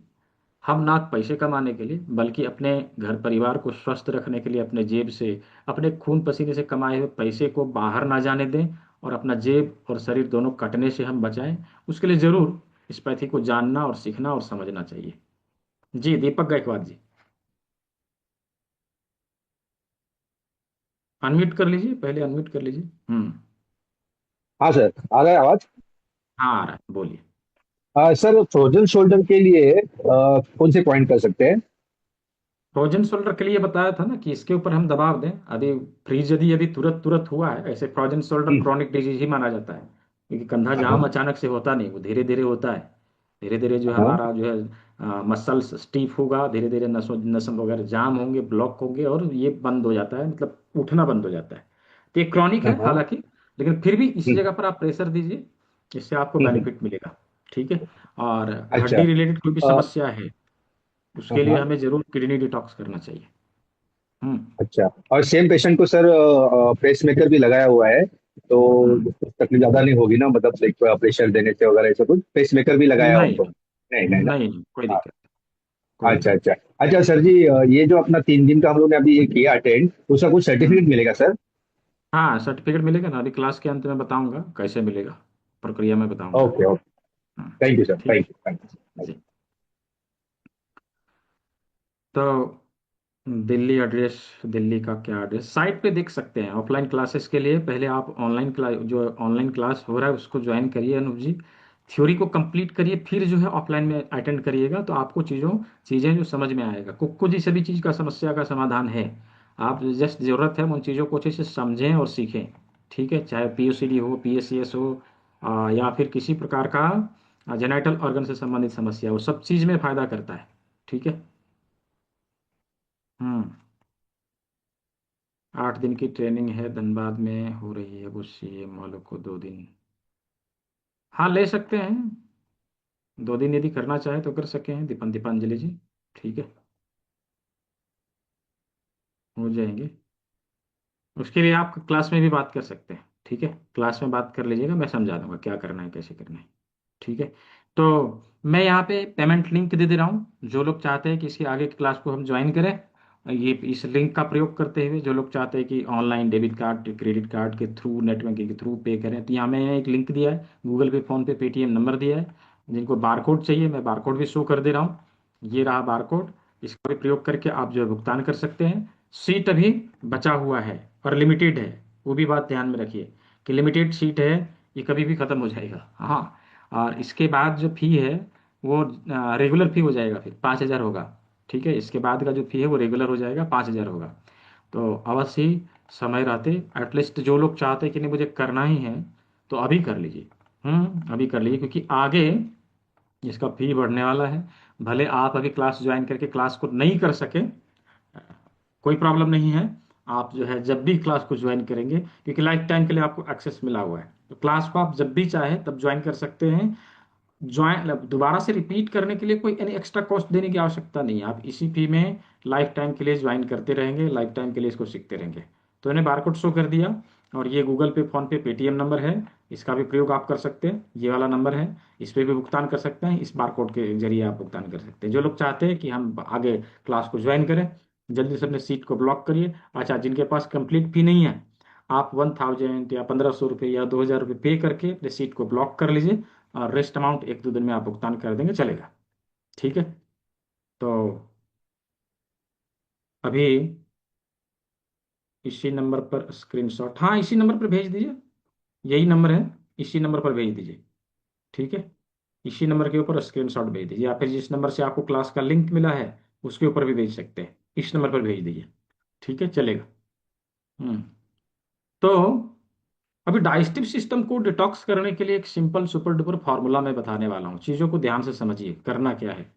हम ना पैसे कमाने के लिए, बल्कि अपने घर परिवार को स्वस्थ रखने के लिए अपने जेब से, अपने खून पसीने से कमाए हुए पैसे को बाहर ना जाने दें, और अपना जेब और शरीर दोनों कटने से हम बचाएं। उसके लिए जरूर इस पैथी को जानना और सीखना और समझना चाहिए। जी, दीपक गायकवाड जी, अनम्यूट कर लीजिए, पहले अनम्यूट कर लीजिए। हाँ सर, आ रहा है आवाज। हाँ आ रहा है, बोलिए। सर, फ्रोजन शोल्डर के लिए कौन से पॉइंट कर सकते हैं? फ्रोजन शोल्डर के लिए बताया था ना कि इसके ऊपर हम दबाव दें। अभी फ्रीज यदि यदि तुरंत तुरंत हुआ है, ऐसे फ्रोजन शोल्डर क्रॉनिक डिजीज ही माना जाता है, क्योंकि कंधा जाम अचानक से होता नहीं, वो धीरे धीरे होता है। धीरे धीरे जो है हाँ। हमारा जो है मसल्स स्टीफ होगा, धीरे धीरे नसों नसों वगैरह जाम होंगे, ब्लॉक होंगे, और ये बंद हो जाता है, मतलब उठना बंद हो जाता है। तो ये क्रॉनिक है हाँ। हालांकि, लेकिन फिर भी इसी जगह पर आप प्रेशर दीजिए, इससे आपको बेनिफिट मिलेगा। ठीक है, और अच्छा। हड्डी रिलेटेड कोई भी समस्या है, उसके लिए हाँ। हमें जरूर किडनी डिटॉक्स करना चाहिए। अच्छा, और सेम पेशेंट को सर पेस मेकर भी लगाया हुआ है, तो उसको तकलीफ ज्यादा नहीं होगी ना, मतलब लाइक प्रेशर देने से वगैरह ऐसा कुछ? पेस मेकर भी लगाया नहीं उनको? नहीं नहीं ना। नहीं, कोई हाँ, दिक्कत कोई अच्छा दिक्कत। अच्छा। अच्छा सर जी, ये जो अपना 3 दिन का हम लोग ने अभी ये किया अटेंड, उसका कुछ सर्टिफिकेट मिलेगा सर? हाँ, सर्टिफिकेट मिलेगा ना, अभी क्लास के अंत में बताऊंगा कैसे मिलेगा, प्रक्रिया में बताऊंगा। Okay okay. Thank you sir, ठीक थैंक यू, थैंक यू। जी। तो दिल्ली एड्रेस, दिल्ली का क्या एड्रेस, साइट पे देख सकते हैं। ऑफलाइन क्लासेस के लिए पहले आप ऑनलाइन क्लास, जो ऑनलाइन क्लास हो रहा है उसको ज्वाइन करिए अनूप जी, थ्योरी को कंप्लीट करिए, फिर जो है ऑफलाइन में अटेंड करिएगा, तो आपको चीज़ें जो समझ में आएगा। कुछ ही सभी चीज़ का समस्या का समाधान है। आप जस्ट ज़रूरत है उन चीज़ों को अच्छे से समझें और सीखें। ठीक है, चाहे पीओसीडी हो, पीएससीएस हो, या फिर किसी प्रकार का जेनाइटल ऑर्गन से संबंधित समस्या हो, सब चीज़ में फ़ायदा करता है। ठीक है। 8 दिन की ट्रेनिंग है, धनबाद में हो रही है, वो सीएम वालों को 2 दिन। हाँ, ले सकते हैं, 2 दिन यदि करना चाहे तो कर सके हैं दीपांजलि जी। ठीक है, हो जाएंगे। उसके लिए आप क्लास में भी बात कर सकते हैं। ठीक है, क्लास में बात कर लीजिएगा, मैं समझा दूंगा क्या करना है, कैसे करना है। ठीक है, तो मैं यहाँ पे पेमेंट लिंक दे दे रहा हूँ। जो लोग चाहते हैं कि इसके आगे की क्लास को हम ज्वाइन करें, ये इस लिंक का प्रयोग करते हुए जो लोग चाहते हैं कि online debit card credit card के थ्रू नेट बैंकिंग के थ्रू पे करें, तो यहाँ मैंने एक लिंक दिया है, गूगल पे, फ़ोन पे, पेटीएम नंबर दिया है। जिनको बारकोड चाहिए मैं बारकोड भी शो कर दे रहा हूँ, ये रहा बारकोड। इसका भी प्रयोग करके आप जो है भुगतान कर सकते हैं। सीट अभी बचा हुआ है और लिमिटेड है, वो भी बात ध्यान में रखिए कि लिमिटेड सीट है, ये कभी भी ख़त्म हो जाएगा। हाँ, और इसके बाद जो फी है वो रेगुलर फी हो जाएगा, फिर 5,000 होगा। ठीक है, इसके बाद का जो फी है वो रेगुलर हो जाएगा, 5,000 होगा। तो अवश्य ही समय रहते एटलीस्ट जो लोग चाहते हैं कि नहीं मुझे करना ही है, तो अभी कर लीजिए। अभी कर लीजिए, क्योंकि आगे इसका फी बढ़ने वाला है। भले आप अभी क्लास ज्वाइन करके क्लास को नहीं कर सके, कोई प्रॉब्लम नहीं है। आप जो है जब भी क्लास को ज्वाइन करेंगे, क्योंकि लाइफ टाइम के लिए आपको एक्सेस मिला हुआ है, तो क्लास को आप जब भी चाहे तब ज्वाइन कर सकते हैं। ज्वाइन दोबारा से रिपीट करने के लिए कोई एक्स्ट्रा कॉस्ट देने की आवश्यकता नहीं है। आप इसी फी में लाइफ टाइम के लिए ज्वाइन करते रहेंगे, लाइफ टाइम के लिए इसको सीखते रहेंगे। तो इन्हें बारकोड शो कर दिया, और ये गूगल पे, फोन पे, पेटीएम नंबर है, इसका भी प्रयोग आप कर सकते हैं। ये वाला नंबर है, इस पर भी भुगतान कर सकते हैं, इस बारकोड के जरिए आप भुगतान कर सकते हैं। जो लोग चाहते हैं कि हम आगे क्लास को ज्वाइन करें, जल्दी से अपने सीट को ब्लॉक करिए। अच्छा, जिनके पास कंप्लीट फी नहीं है, आप 1,000 या 1,500 रुपये या 2,000 रुपये पे करके अपने सीट को ब्लॉक कर लीजिए, और रेस्ट अमाउंट 1-2 दिन में आप भुगतान कर देंगे, चलेगा। ठीक है, तो अभी इसी नंबर पर स्क्रीनशॉट, हाँ इसी नंबर पर भेज दीजिए, यही नंबर है, इसी नंबर पर भेज दीजिए। ठीक है, इसी नंबर के ऊपर स्क्रीनशॉट भेज दीजिए, या फिर जिस नंबर से आपको क्लास का लिंक मिला है उसके ऊपर भी भेज सकते हैं, इस नंबर पर भेज दीजिए। ठीक है, चलेगा। तो अभी डाइजेस्टिव सिस्टम को डिटॉक्स करने के लिए एक सिंपल सुपर डुपर फॉर्मूला मैं बताने वाला हूँ। चीज़ों को ध्यान से समझिए, करना क्या है।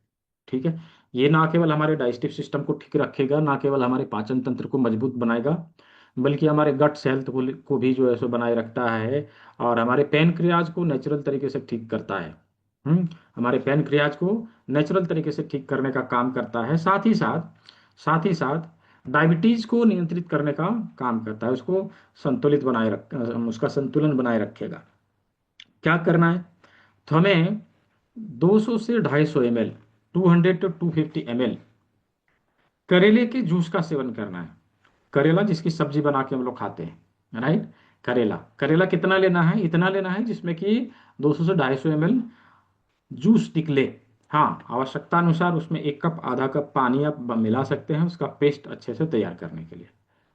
ठीक है, ये ना केवल हमारे डाइजेस्टिव सिस्टम को ठीक रखेगा, ना केवल हमारे पाचन तंत्र को मजबूत बनाएगा, बल्कि हमारे गट्स हेल्थ को भी जो है सो बनाए रखता है, और हमारे पैनक्रियाज को नेचुरल तरीके से ठीक करता है। हमारे पैनक्रियाज को नेचुरल तरीके से ठीक करने का काम करता है। साथ ही साथ डायबिटीज को नियंत्रित करने का काम करता है, उसको संतुलित बनाए रख उसका संतुलन बनाए रखेगा। क्या करना है, तो हमें 200 से 250 ml, 200 to 250 ml करेले के जूस का सेवन करना है। करेला जिसकी सब्जी बना के हम लोग खाते हैं, राइट। करेला करेला कितना लेना है, इतना लेना है जिसमें कि 200 से 250 ml जूस निकले। हाँ, आवश्यकता अनुसार उसमें 1 कप, आधा कप पानी आप मिला सकते हैं, उसका पेस्ट अच्छे से तैयार करने के लिए।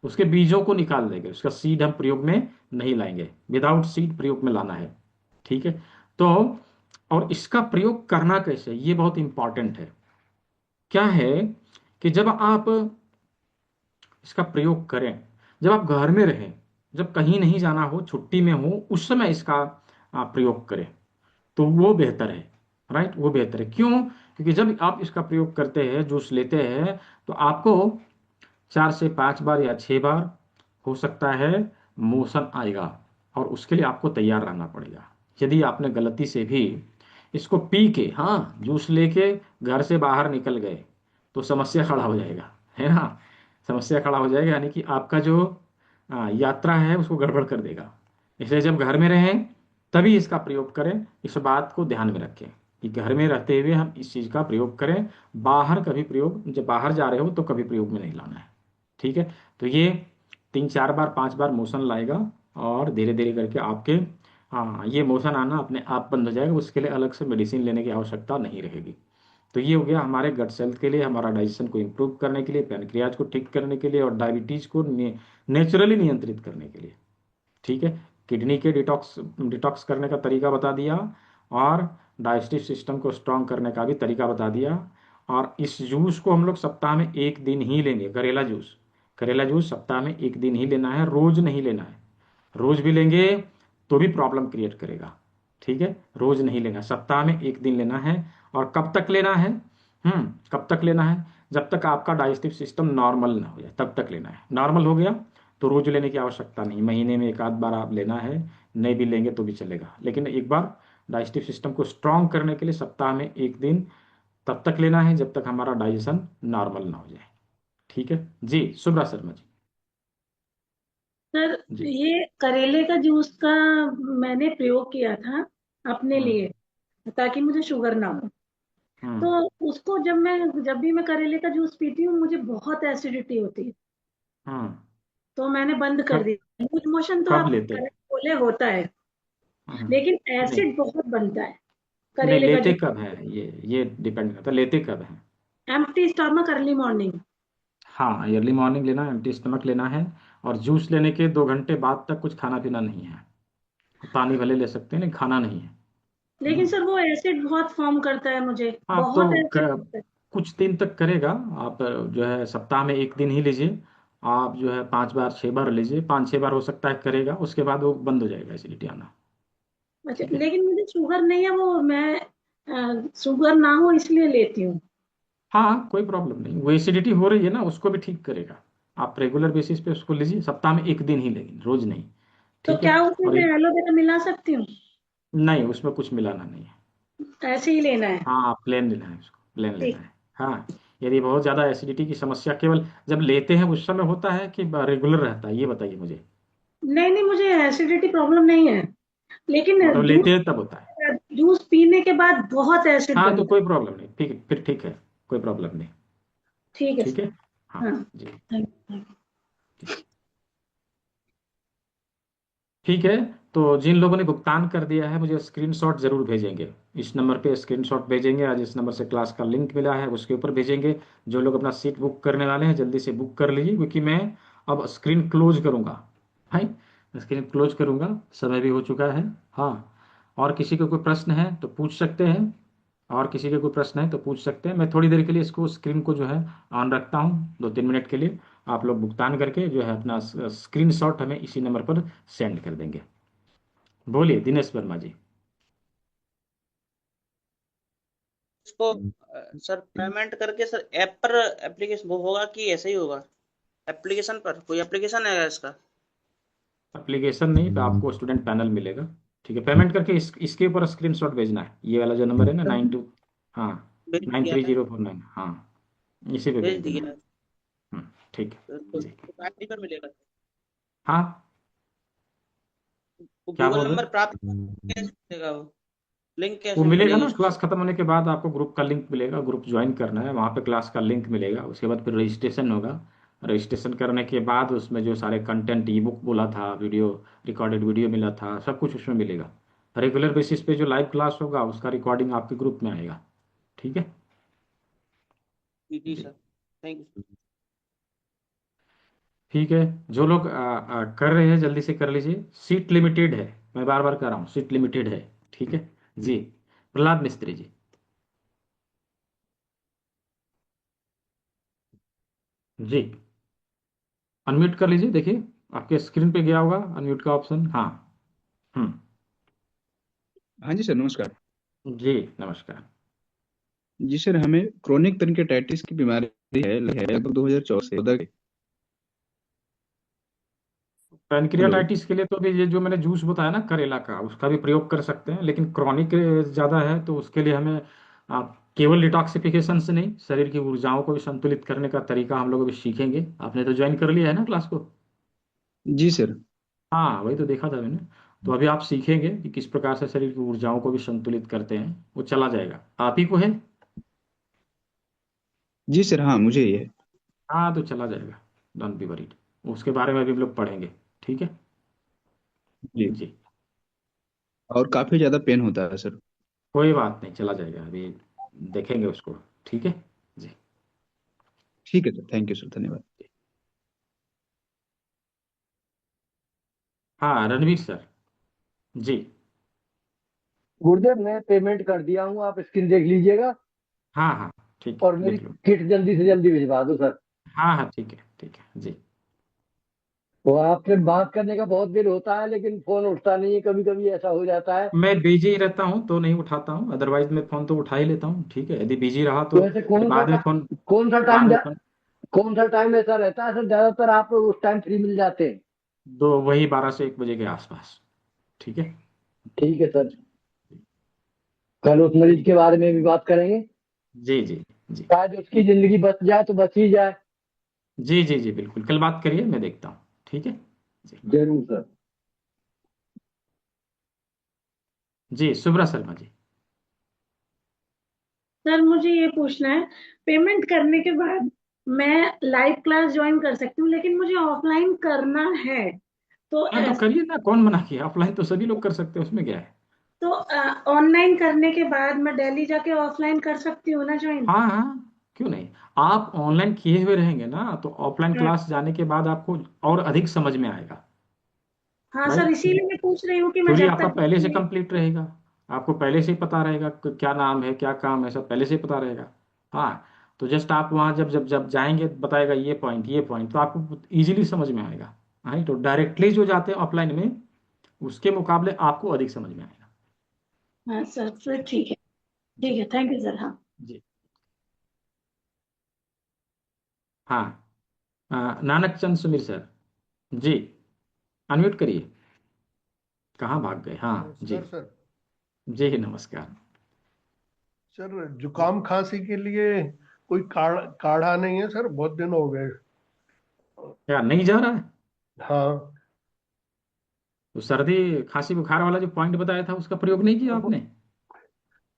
उसके बीजों को निकाल देंगे, उसका सीड हम प्रयोग में नहीं लाएंगे, विदाउट सीड प्रयोग में लाना है। ठीक है, तो और इसका प्रयोग करना कैसे, ये बहुत इंपॉर्टेंट है। क्या है कि जब आप इसका प्रयोग करें, जब आप घर में रहें, जब कहीं नहीं जाना हो, छुट्टी में हो, उस समय इसका प्रयोग करें, तो वो बेहतर है, राइट। वो बेहतर है, क्यों? क्योंकि जब आप इसका प्रयोग करते हैं, जूस लेते हैं, तो आपको 4 से 5 बार या 6 बार हो सकता है मोशन आएगा, और उसके लिए आपको तैयार रहना पड़ेगा। यदि आपने गलती से भी इसको पी के, हाँ जूस लेके घर से बाहर निकल गए, तो समस्या खड़ा हो जाएगा, है ना। समस्या खड़ा हो जाएगा, यानी कि आपका जो यात्रा है उसको गड़बड़ कर देगा। इसलिए जब घर में रहें तभी इसका प्रयोग करें। इस बात को ध्यान में रखें कि घर में रहते हुए हम इस चीज़ का प्रयोग करें, बाहर कभी प्रयोग, जब बाहर जा रहे हो तो कभी प्रयोग में नहीं लाना है। ठीक है, तो ये 3-4 बार 5 बार मोशन लाएगा, और धीरे धीरे करके आपके ये मोशन आना अपने आप बंद हो जाएगा, उसके लिए अलग से मेडिसिन लेने की आवश्यकता नहीं रहेगी। तो ये हो गया हमारे गट हेल्थ के लिए, हमारा डाइजेशन को इम्प्रूव करने के लिए, पैनक्रियाज को ठीक करने के लिए, और डायबिटीज को नेचुरली नियंत्रित करने के लिए। ठीक है, किडनी के डिटॉक्स करने का तरीका बता दिया, और डाइजेस्टिव सिस्टम को स्ट्रांग करने का भी तरीका बता दिया। और इस जूस को हम लोग सप्ताह में 1 दिन ही लेंगे। करेला जूस सप्ताह में 1 दिन ही लेना है, रोज नहीं लेना है। रोज भी लेंगे तो भी प्रॉब्लम क्रिएट करेगा। ठीक है, रोज नहीं लेना, सप्ताह में 1 दिन लेना है। और कब तक लेना है? कब तक लेना है? जब तक आपका डाइजेस्टिव सिस्टम नॉर्मल ना हो जाए, तब तक लेना है। नॉर्मल हो गया तो रोज लेने की आवश्यकता नहीं, महीने में 1 आध बार आप लेना है, नहीं भी लेंगे तो भी चलेगा। लेकिन एक बार डाइजेस्टिव सिस्टम को स्ट्रांग करने के लिए सप्ताह में 1 दिन तब तक लेना है जब तक हमारा डाइजेशन नॉर्मल ना हो जाए। ठीक है जी, शुभ्रा शर्मा जी। सर, जी ये करेले का जूस का मैंने प्रयोग किया था अपने लिए, ताकि मुझे शुगर ना हो। तो उसको जब भी मैं करेले का जूस पीती हूँ मुझे बहुत एसिडिटी होती है, हम्म तो मैंने बंद कर कब दिया। लूज मोशन तो कब आप लेते? करेक्ट बोले होता है, लेकिन नहीं एसिड बहुत बनता है नहीं, करेले का लेते जूस। कब है ये डिपेंड करता है, लेते कब है। Empty stomach early morning. हाँ, अर्ली मॉर्निंग लेना है, एम्प्टी स्टमक लेना है। और जूस लेने के 2 घंटे बाद तक कुछ खाना पीना नहीं है। पानी भले ले सकते हैं लेकिन खाना नहीं है। लेकिन सर वो एसिड बहुत फॉर्म करता है मुझे, आप तो बहुत एसिड करता है। कुछ दिन तक करेगा। आप जो है सप्ताह में 1 दिन ही लीजिए। आप जो है 5 बार 6 बार लीजिए, 5 6 बार हो सकता है करेगा, उसके बाद वो बंद हो जाएगा एसिडिटी आना। अच्छा, ठीक है। लेकिन मुझे शुगर नहीं है, वो मैं शुगर ना हो इसलिए लेती हूँ। हाँ, कोई प्रॉब्लम नहीं, वो एसिडिटी हो रही है ना, उसको भी ठीक करेगा। आप रेगुलर बेसिस पे उसको लीजिए, सप्ताह में 1 दिन ही लेकिन रोज नहीं। तो ठीक है। क्या उसमें और मैं एलोवेरा मिला सकती हूँ? नहीं, उसमें कुछ मिलाना नहीं है। ऐसे ही लेना है? हाँ, प्लेन लेना है, उसको प्लेन लेना ठीक। है। हाँ। यदि बहुत ज़्यादा एसिडिटी की समस्या केवल जब लेते हैं उस समय होता है कि रेगुलर रहता है, ये बताइए मुझे। नहीं नहीं, मुझे एसिडिटी प्रॉब्लम नहीं है, लेकिन और जूस लेते हैं तब होता है। जूस पीने के बाद बहुत एसिड हाँ, तो बनता है। कोई प्रॉब्लम नहीं, ठीक, फिर ठीक है। कोई प्रॉब्लम नहीं। ठीक है ठीक है। सर। हाँ हाँ। जी। Thank you. ठीक है। तो जिन लोगों ने भुगतान कर दिया है मुझे स्क्रीनशॉट जरूर भेजेंगे। इस नंबर पे स्क्रीनशॉट भेजेंगे, आज इस नंबर से क्लास का लिंक मिला है उसके ऊपर भेजेंगे। जो लोग अपना सीट बुक करने वाले हैं जल्दी से बुक कर लीजिए, क्योंकि मैं अब स्क्रीन क्लोज करूंगा। भाई, स्क्रीन क्लोज करूंगा, समय भी हो चुका है। हाँ। और किसी को कोई प्रश्न है तो पूछ सकते हैं। और किसी के कोई प्रश्न है तो पूछ सकते हैं। मैं थोड़ी देर के लिए इसको स्क्रीन को जो है ऑन रखता हूँ, 2 3 मिनट के लिए। आप लोग भुगतान करके जो है अपना स्क्रीनशॉट हमें इसी नंबर पर सेंड कर देंगे। बोलिए दिनेश वर्मा जी। इसको सर पेमेंट करके सर ऐप पर एप्लीकेशन वो होगा कि ऐसे ही होगा? एप्लीकेशन पर कोई एप्लीकेशन है इसका? एप्लीकेशन नहीं, तो आपको स्टूडेंट पैनल मिलेगा। ठीक है, पेमेंट करके इसके ऊपर स्क्रीनशॉट भेजना है, ये वाला जो नंबर है ना 92। हाँ, भेज नाइन दिया थ्री है। जीरो फोर नाइन हाँ, इसी पे भेज भेज देना दिया है। है। ठीक है तो जी। आईडी पर मिलेगा? हाँ, वो क्या गूगल बोल रहे नंबर हैं? प्राप्त कैसे मिलेगा? वो लिंक वो कैसे मिलेगा मिलेगी ना, उसकी? क्लास खत्म होने के बाद आपको ग्रुप का लिंक मिलेगा, ग्रुप ज्वाइन करना है, वहाँ पे क्लास का लिंक मिलेगा, उसके बाद फिर रजिस्ट्रेशन होगा। रजिस्ट्रेशन करने के बाद उसमें जो सारे कंटेंट ई बुक बोला था, वीडियो रिकॉर्डेड वीडियो मिला था, सब कुछ उसमें मिलेगा। रेगुलर बेसिस पे जो लाइव क्लास होगा उसका रिकॉर्डिंग आपके ग्रुप में आएगा। ठीक है जी जी। Sir, thank you. ठीक है। जो लोग कर रहे हैं जल्दी से कर लीजिए, सीट लिमिटेड है, मैं बार बार कह रहा हूँ सीट लिमिटेड है। ठीक है जी। प्रहलाद मिस्त्री जी। जी, अनम्यूट कर लीजिए, देखिए आपके स्क्रीन पे गया होगा अनम्यूट का ऑप्शन। हाँ। हम्म। हाँ जी सर, नमस्कार। जी नमस्कार। जी सर, हमें क्रोनिक पेनकिटाइटिस की बीमारी है लगभग 2014 से उधर। हेलो। पैनक्रियाटाइटिस के लिए तो अभी ये जो मैंने जूस बताया ना करेला का, उसका भी प्रयोग कर सकते हैं, लेकिन क्रॉनिक ज़्यादा है तो उसके लिए हमें केवल डिटॉक्सिफिकेशन से नहीं, शरीर की ऊर्जाओं को भी संतुलित करने का तरीका हम लोग अभी सीखेंगे। आपने तो ज्वाइन कर लिया है ना क्लास को? जी सर। हाँ, वही तो देखा था मैंने। तो अभी आप सीखेंगे कि किस प्रकार से शरीर की ऊर्जाओं को भी संतुलित करते हैं, वो चला जाएगा। आप ही को है? जी सर, हाँ मुझे ही है। हाँ, तो चला जाएगा, डोंट बी वरीड। उसके बारे में भी हम लोग पढ़ेंगे। ठीक है जी। जी। और काफी ज्यादा पेन होता है सर। कोई बात नहीं, चला जाएगा, अभी देखेंगे उसको। ठीक है जी। ठीक है सर, थैंक यू सर, धन्यवाद। हाँ, रणवीर सर। जी। गुरुदेव मैं पेमेंट कर दिया हूँ, आप स्क्रीन देख लीजिएगा हाँ हाँ, ठीक और है, मेरी देख लो। किट जल्दी से जल्दी भिजवा दो सर। हाँ हाँ, ठीक है जी। तो आपसे बात करने का बहुत देर होता है लेकिन फोन उठता नहीं है, कभी कभी ऐसा हो जाता है। मैं बिजी रहता हूँ तो नहीं उठाता हूँ, अदरवाइज मैं फोन तो उठा ही लेता हूँ। ठीक है, यदि बिजी रहा तो तो ऐसे फिर टाइम बाद में फोन कौन सा टाइम ऐसा रहता है सर, ज्यादातर आप उस टाइम फ्री मिल जाते हैं? दो वही 12 से 1 बजे के आसपास। ठीक है ठीक है सर, कल उस मरीज के बारे में भी बात करेंगे, जी जी जी शायद उसकी जिंदगी बच जाए तो बच ही जाए। जी जी जी, बिल्कुल कल बात करिए, मैं देखता हूँ। ठीक है जी। जरूर सर। जी, सुब्रा शर्मा जी। सर मुझे ये पूछना है, पेमेंट करने के बाद मैं लाइव क्लास ज्वाइन कर सकती हूँ, लेकिन मुझे ऑफलाइन करना है, तो हाँ तो करिए ना, कौन मना किया? ऑफलाइन तो सभी लोग कर सकते हैं, उसमें क्या है? तो ऑनलाइन करने के बाद मैं दिल्ली जाके ऑफलाइन कर सकती हूँ ना ज्वाइन? हाँ हाँ, क्यों नहीं। आप ऑनलाइन किए हुए रहेंगे ना, तो ऑफलाइन क्लास जाने के बाद आपको और अधिक समझ में आएगा। हाँ सर, राइट, इसीलिए मैं पूछ रही हूँ कि मैं थ्योरी जब आपका तक पहले से कंप्लीट रहेगा, आपको पहले से ही पता रहेगा कि क्या नाम है, क्या काम है, सब पहले से ही पता रहेगा। हाँ, तो जस्ट आप वहाँ जब जब जब जाएंगे, बताएगा ये पॉइंट, तो आपको इजीली समझ में आएगा। हाँ, तो डायरेक्टली जो जाते हैं ऑफलाइन में, उसके मुकाबले आपको अधिक समझ में आएगा। हाँ सर, फिर ठीक है, ठीक है, थैंक यू सर। हाँ जी हाँ। नानक चंद सुमीर सर, जी अनम्यूट करिए। कहाँ भाग गए? हाँ जी, नमस्कार सर। जी नमस्कार। सर जुकाम खांसी के लिए कोई काढ़ा नहीं है सर? बहुत दिन हो गए। क्या नहीं जा रहा है? हाँ, तो सर्दी खांसी बुखार वाला जो पॉइंट बताया था, उसका प्रयोग नहीं किया आपने?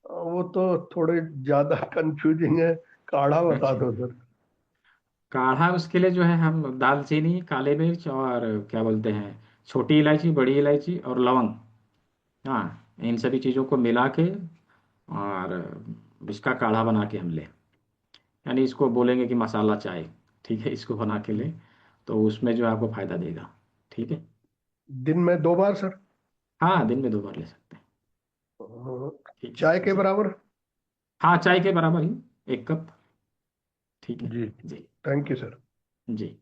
वो तो थोड़े ज्यादा कंफ्यूजिंग है। काढ़ा बता अच्छा, दो सर। काढ़ा उसके लिए जो है, हम दालचीनी, काले मिर्च और क्या बोलते हैं, छोटी इलायची, बड़ी इलायची और लवंग, हाँ, इन सभी चीज़ों को मिला के और इसका काढ़ा बना के हम लें। यानी इसको बोलेंगे कि मसाला चाय, ठीक है, इसको बना के लें, तो उसमें जो है आपको फायदा देगा। ठीक है, दिन में 2 बार सर? हाँ दिन में 2 बार ले सकते हैं। ठीक है चाय के जी, बराबर? हाँ चाय के बराबर ही, 1 कप। ठीक है जी, जी, थैंक यू सर। जी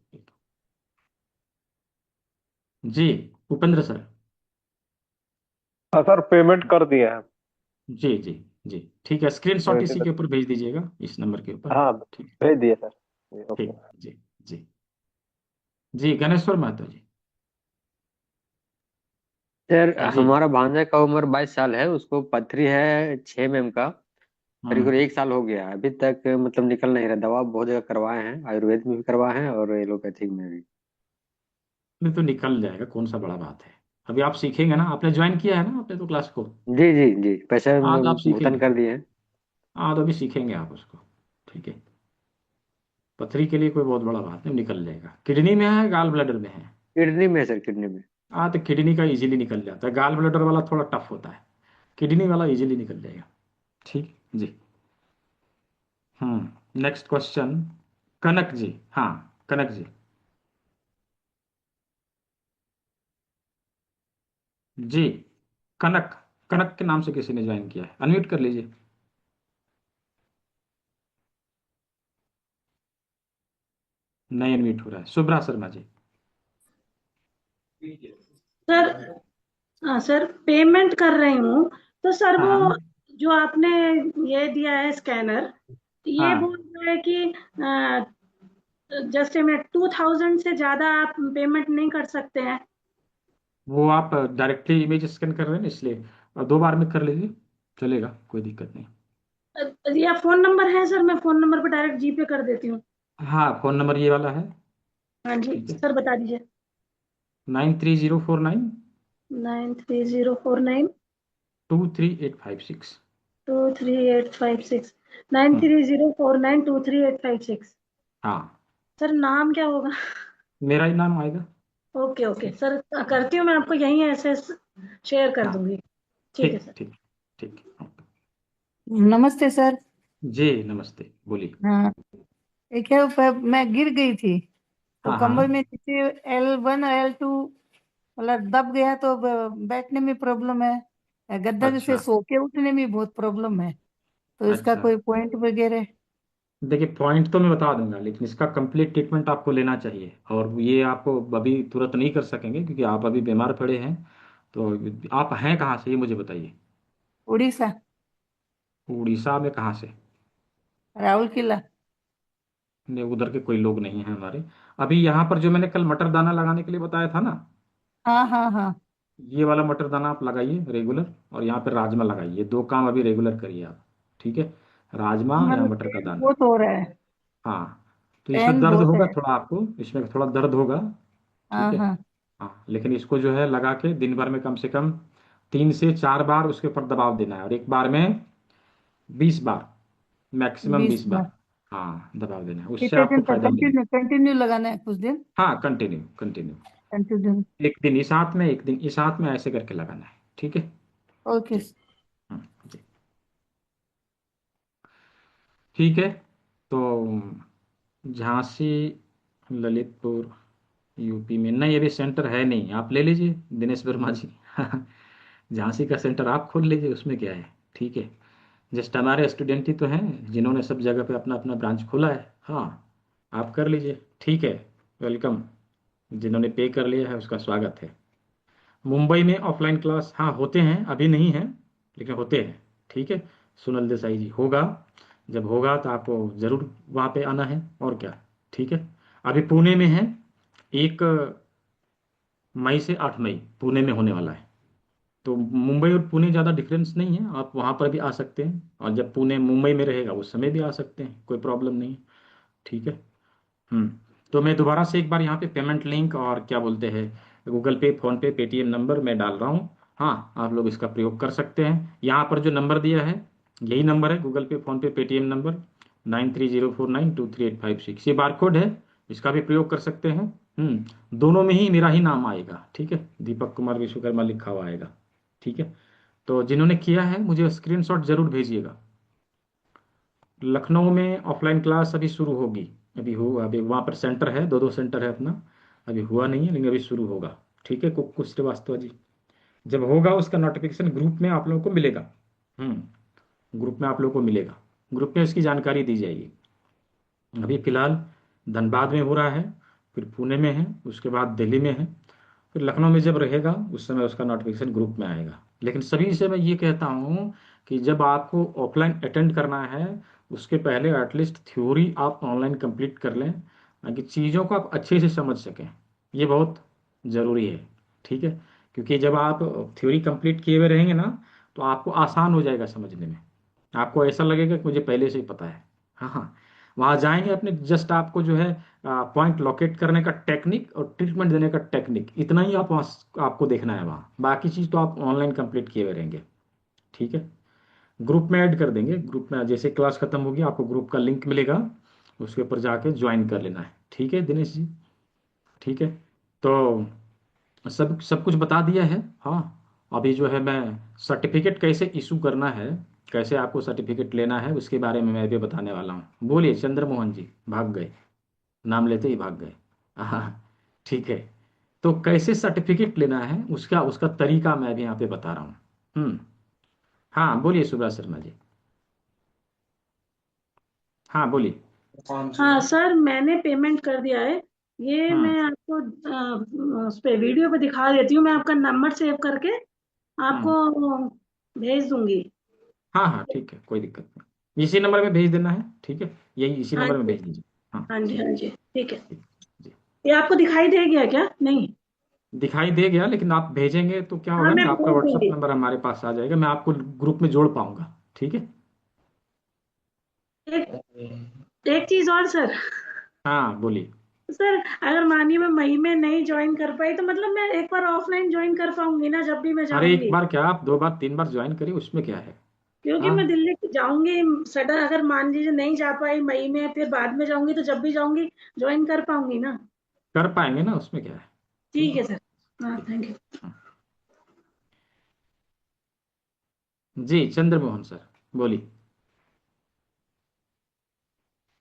जी। उपेंद्र सर, हाँ सर, पेमेंट कर दिए हैं। जी जी जी, ठीक है, स्क्रीनशॉट ठीक है इसी के सर। ऊपर भेज दीजिएगा, इस नंबर के ऊपर। हाँ, ठीक, भेज दिए सर। जी, ओके। ठीक जी जी जी। गणेश्वर महतो जी, सर जी। हमारा भांजा का उम्र 22 साल है, उसको पथरी है 6 mm का। करीब करीब हम्म 1 साल हो गया है, अभी तक मतलब निकल नहीं रहा। दवा बहुत जगह करवाए हैं, आयुर्वेद में भी करवाए हैं और एलोपैथिक में भी। नहीं तो निकल जाएगा, कौन सा बड़ा बात है। अभी आप सीखेंगे ना, आपने ज्वाइन किया है ना आपने तो क्लास को। जी जी जी, पैसा हाँ तो आप भुगतान सीखेंगे, कर दिए हैं। हाँ तो अभी सीखेंगे आप उसको। ठीक है, पथरी के लिए कोई बहुत बड़ा बात नहीं, निकल जाएगा। किडनी में है, गाल ब्लडर में है? किडनी में है सर, किडनी में। हाँ तो किडनी का इजीली निकल जाता है, गाल ब्लडर वाला थोड़ा टफ होता है, किडनी वाला इजीली निकल जाएगा। ठीक जी। नेक्स्ट क्वेश्चन, कनक जी, हाँ कनक जी, जी कनक, कनक के नाम से किसी ने ज्वाइन किया है, अनम्यूट कर लीजिए। नहीं अनम्यूट हो रहा है। शुभ्रा शर्मा जी, सर, हाँ सर, पेमेंट कर रही हूँ, तो सर हाँ वो जो आपने ये दिया है स्कैनर, ये हाँ, बोल रहा है कि जैसे मैं 2000 से ज्यादा आप पेमेंट नहीं कर सकते हैं। वो आप डायरेक्टली इमेज स्कैन कर रहे हैं ना, इसलिए 2 बार में कर लीजिए, चलेगा, कोई दिक्कत नहीं। या फोन नंबर है सर, मैं फोन नंबर पर डायरेक्ट जीपे कर देती हूँ। हाँ फोन नंबर ये वाला है। हाँ जी ठीक है, सर, बता दीजिए। 93049 93049 23856। 23856 93049 23856। हाँ, सर नाम क्या होगा? मेरा ही नाम आएगा। ओके ओके सर, करती हूँ मैं आपको यहीं ऐसे शेयर कर हाँ दूंगी। ठीक है ठीक सर। ठीक ठीक। नमस्ते सर। जी नमस्ते, बोलिए। हाँ, एक है मैं गिर गई थी, तो हाँ कमर में हाँ, नीचे L1 और L2 मतलब दब गया, तो बैठने में प्रॉब्लम है, गद्दा से अच्छा सो के उठने में बहुत प्रॉब्लम है, तो इसका अच्छा। कोई पॉइंट वगैरह? देखिए पॉइंट तो मैं बता दूंगा, लेकिन इसका कंप्लीट ट्रीटमेंट आपको लेना चाहिए, और ये आपको अभी तुरंत नहीं कर सकेंगे क्योंकि आप अभी बीमार पड़े हैं। तो आप हैं कहाँ से, ये मुझे बताइए। उड़ीसा, उड़ीसा में कहाँ से? राहुल किला। नहीं, उधर के कोई लोग नहीं हैं हमारे। अभी यहाँ पर जो मैंने कल मटर दाना लगाने के लिए बताया था ना, हाँ हाँ हाँ। ये वाला मटर दाना आप लगाइए रेगुलर, और यहाँ पे राजमा लगाइए, ये 2 काम अभी रेगुलर करिए आप। ठीक है, राजमा या मतलब मटर का पेन दाना। बहुत हो रहा है, हाँ, तो इसमें पेन दर्द बहुत होगा है। थोड़ा, आपको इसमें थोड़ा दर्द होगा। ठीक हाँ है, हाँ। हाँ, लेकिन इसको जो है लगा के दिन भर में कम से कम 3 से 4 बार उसके ऊपर दबाव देना है, और एक बार में 20 बार। मैक्सिमम 20 20 बार। बार हाँ, दबाव देना है, उससे कितने आपको दिन तक फायदा मिलेगा। कंटिन्यू लगाना है कुछ दिन हाँ, कंटिन्यू कंटिन्यू, कंटिन्यू एक दिन इस हाथ में, एक दिन इस हाथ में, ऐसे करके लगाना है। ठीक है ओके जी। जी ठीक है। तो झांसी, ललितपुर, यूपी में नहीं, अभी सेंटर है नहीं, आप ले लीजिए दिनेश वर्मा जी। झांसी का सेंटर आप खोल लीजिए, उसमें क्या है। ठीक है, जस्ट हमारे स्टूडेंट ही तो हैं जिन्होंने सब जगह पे अपना अपना ब्रांच खोला है। हाँ, आप कर लीजिए। ठीक है, वेलकम। जिन्होंने पे कर लिया है उसका स्वागत है। मुंबई में ऑफलाइन क्लास हाँ होते हैं, अभी नहीं है लेकिन होते हैं। ठीक है, सुनील देसाई जी, होगा। जब होगा तो आपको ज़रूर वहाँ पे आना है, और क्या। ठीक है, अभी पुणे में है, 1 मई से 8 मई पुणे में होने वाला है। तो मुंबई और पुणे ज़्यादा डिफरेंस नहीं है, आप वहाँ पर भी आ सकते हैं, और जब पुणे मुंबई में रहेगा उस समय भी आ सकते हैं, कोई प्रॉब्लम नहीं है। ठीक है। हम्म। तो मैं दोबारा से एक बार यहाँ पे पेमेंट लिंक और क्या बोलते हैं, गूगल पे, फोन पे, पेटीएम नंबर मैं डाल रहा हूँ। हाँ, आप लोग इसका प्रयोग कर सकते हैं। यहाँ पर जो नंबर दिया है यही नंबर है, गूगल पे, फोन पे, पेटीएम नंबर 9304923856, ये बारकोड है, इसका भी प्रयोग कर सकते हैं। दोनों में ही मेरा ही नाम आएगा। ठीक है, दीपक कुमार विश्वकर्मा लिखा हुआ आएगा। ठीक है, तो जिन्होंने किया है मुझे स्क्रीनशॉट जरूर भेजिएगा। लखनऊ में ऑफलाइन क्लास अभी शुरू होगी, अभी वहाँ पर सेंटर है, दो दो सेंटर है अपना, अभी हुआ नहीं है लेकिन अभी शुरू होगा। ठीक है, कुछ श्रीवास्तव जी, जब होगा उसका नोटिफिकेशन ग्रुप में आप लोगों को मिलेगा। ग्रुप में आप लोगों को मिलेगा, ग्रुप में इसकी जानकारी दी जाएगी। अभी फिलहाल धनबाद में हो रहा है, फिर पुणे में है, उसके बाद दिल्ली में है, फिर लखनऊ में जब रहेगा उस समय उसका नोटिफिकेशन ग्रुप में आएगा। लेकिन सभी से मैं ये कहता हूँ कि जब आपको ऑफलाइन अटेंड करना है उसके पहले एटलीस्ट थ्योरी आप ऑनलाइन कंप्लीट कर लें, ताकि चीज़ों को आप अच्छे से समझ सकें। ये बहुत ज़रूरी है। ठीक है, क्योंकि जब आप थ्योरी कंप्लीट किए हुए रहेंगे ना तो आपको आसान हो जाएगा समझने में, आपको ऐसा लगेगा कि मुझे पहले से ही पता है। हाँ हाँ, वहाँ जाएंगे अपने, जस्ट आपको जो है पॉइंट लोकेट करने का टेक्निक और ट्रीटमेंट देने का टेक्निक, इतना ही आप वहाँ आपको देखना है, वहाँ बाकी चीज़ तो आप ऑनलाइन कंप्लीट किए हुए रहेंगे। ठीक है, ग्रुप में ऐड कर देंगे, ग्रुप में जैसे क्लास खत्म होगी आपको ग्रुप का लिंक मिलेगा, उसके ऊपर जाके ज्वाइन कर लेना है। ठीक है दिनेश जी। ठीक है, तो सब सब कुछ बता दिया है। हाँ, अभी जो है मैं सर्टिफिकेट कैसे इशू करना है, कैसे आपको सर्टिफिकेट लेना है उसके बारे में मैं भी बताने वाला हूँ। बोलिए चंद्रमोहन जी, भाग गए, नाम लेते ही भाग गए। हाँ, ठीक है, तो कैसे सर्टिफिकेट लेना है उसका उसका तरीका मैं भी यहाँ पे बता रहा हूँ। हाँ बोलिए सुब्रा शर्मा जी, हाँ बोलिए। हाँ सर, मैंने पेमेंट कर दिया है। ये हम्म मैं आपको उस पे वीडियो पे दिखा देती हूँ। मैं आपका नंबर सेव करके हम्म आपको भेज दूंगी। हाँ हाँ, ठीक है, कोई दिक्कत नहीं, इसी नंबर में भेज देना है। ठीक है, यही इसी हाँ नंबर में जी, भेज दीजिए। हाँ हाँ जी, ठीक हाँ जी, ठीक है। ठीक जी। ये आपको दिखाई दे गया क्या? नहीं? दिखाई दे गया, लेकिन आप भेजेंगे तो क्या हाँ, होगा मैं ना, आपका भेज व्हाट्सएप दूंगी। नंबर हमारे पास आ जाएगा, मैं आपको ग्रुप में जोड़ पाऊंगा। ठीक है। एक एक चीज और सर। हाँ बोलिए। सर, अगर मानिए मैं मई में नहीं ज्वाइन कर पाई तो मतलब मैं एक बार ऑफलाइन ज्वाइन कर पाऊंगी ना जब भी मैं अरे एक जाऊंगी? बार क्या, आप 2 बार 3 बार ज्वाइन करिए, उसमें क्या है। क्योंकि हाँ, मैं दिल्ली जाऊंगी सडन, अगर मान लीजिए नहीं जा पाई मई में, फिर बाद में जाऊंगी तो जब भी जाऊंगी ज्वाइन कर पाऊंगी ना? कर पाएंगे ना, उसमें क्या है। ठीक ठीक है। है सर। हाँ, थैंक यू। जी चंद्रमोहन सर, बोलिए।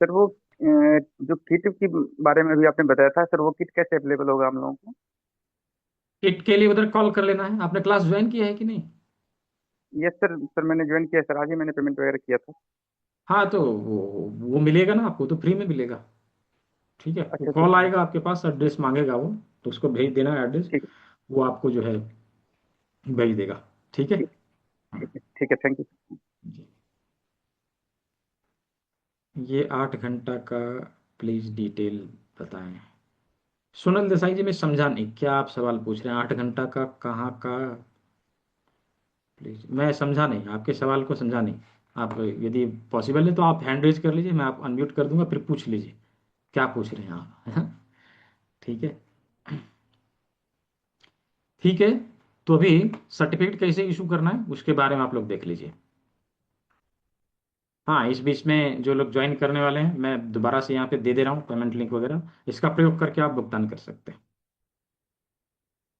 सर वो जो किट के बारे में भी आपने बताया था सर, वो किट कैसे अवेलेबल होगा हम लोगों को? किट के लिए उधर कॉल कर लेना है। आपने क्लास ज्वाइन किया है कि नहीं? यस सर, मैंने ज्वाइन किया सर, आज ही मैंने पेमेंट वगैरह किया था। हाँ, तो वो मिलेगा ना आपको, तो फ्री में मिलेगा। ठीक है, वो अच्छा अच्छा, कॉल ठीक आएगा आपके पास, एड्रेस मांगेगा वो, तो उसको भेज देना एड्रेस, ठीक वो आपको जो है भेज देगा। ठीक है। ठीक हाँ, ठीक है, थैंक यू। जी। ये 8 घंटा का प्लीज डिटेल बताएं। सुनील देसाई जी, मैं समझा नहीं, क्या आप सवाल पूछ रहे हैं? 8 घंटा का कहाँ का, प्लीज मैं समझा नहीं, आपके सवाल को समझा नहीं। आप यदि पॉसिबल है तो आप हैंड रेज कर लीजिए, मैं आप अनम्यूट कर दूंगा, फिर पूछ लीजिए क्या पूछ रहे हैं आप। ठीक है। ठीक है, तो अभी सर्टिफिकेट कैसे इशू करना है उसके बारे में आप लोग देख लीजिए। हाँ, इस बीच में जो लोग ज्वाइन करने वाले हैं मैं दोबारा से यहाँ पे दे दे रहा हूँ पेमेंट लिंक वगैरह, इसका प्रयोग करके आप भुगतान कर सकते हैं।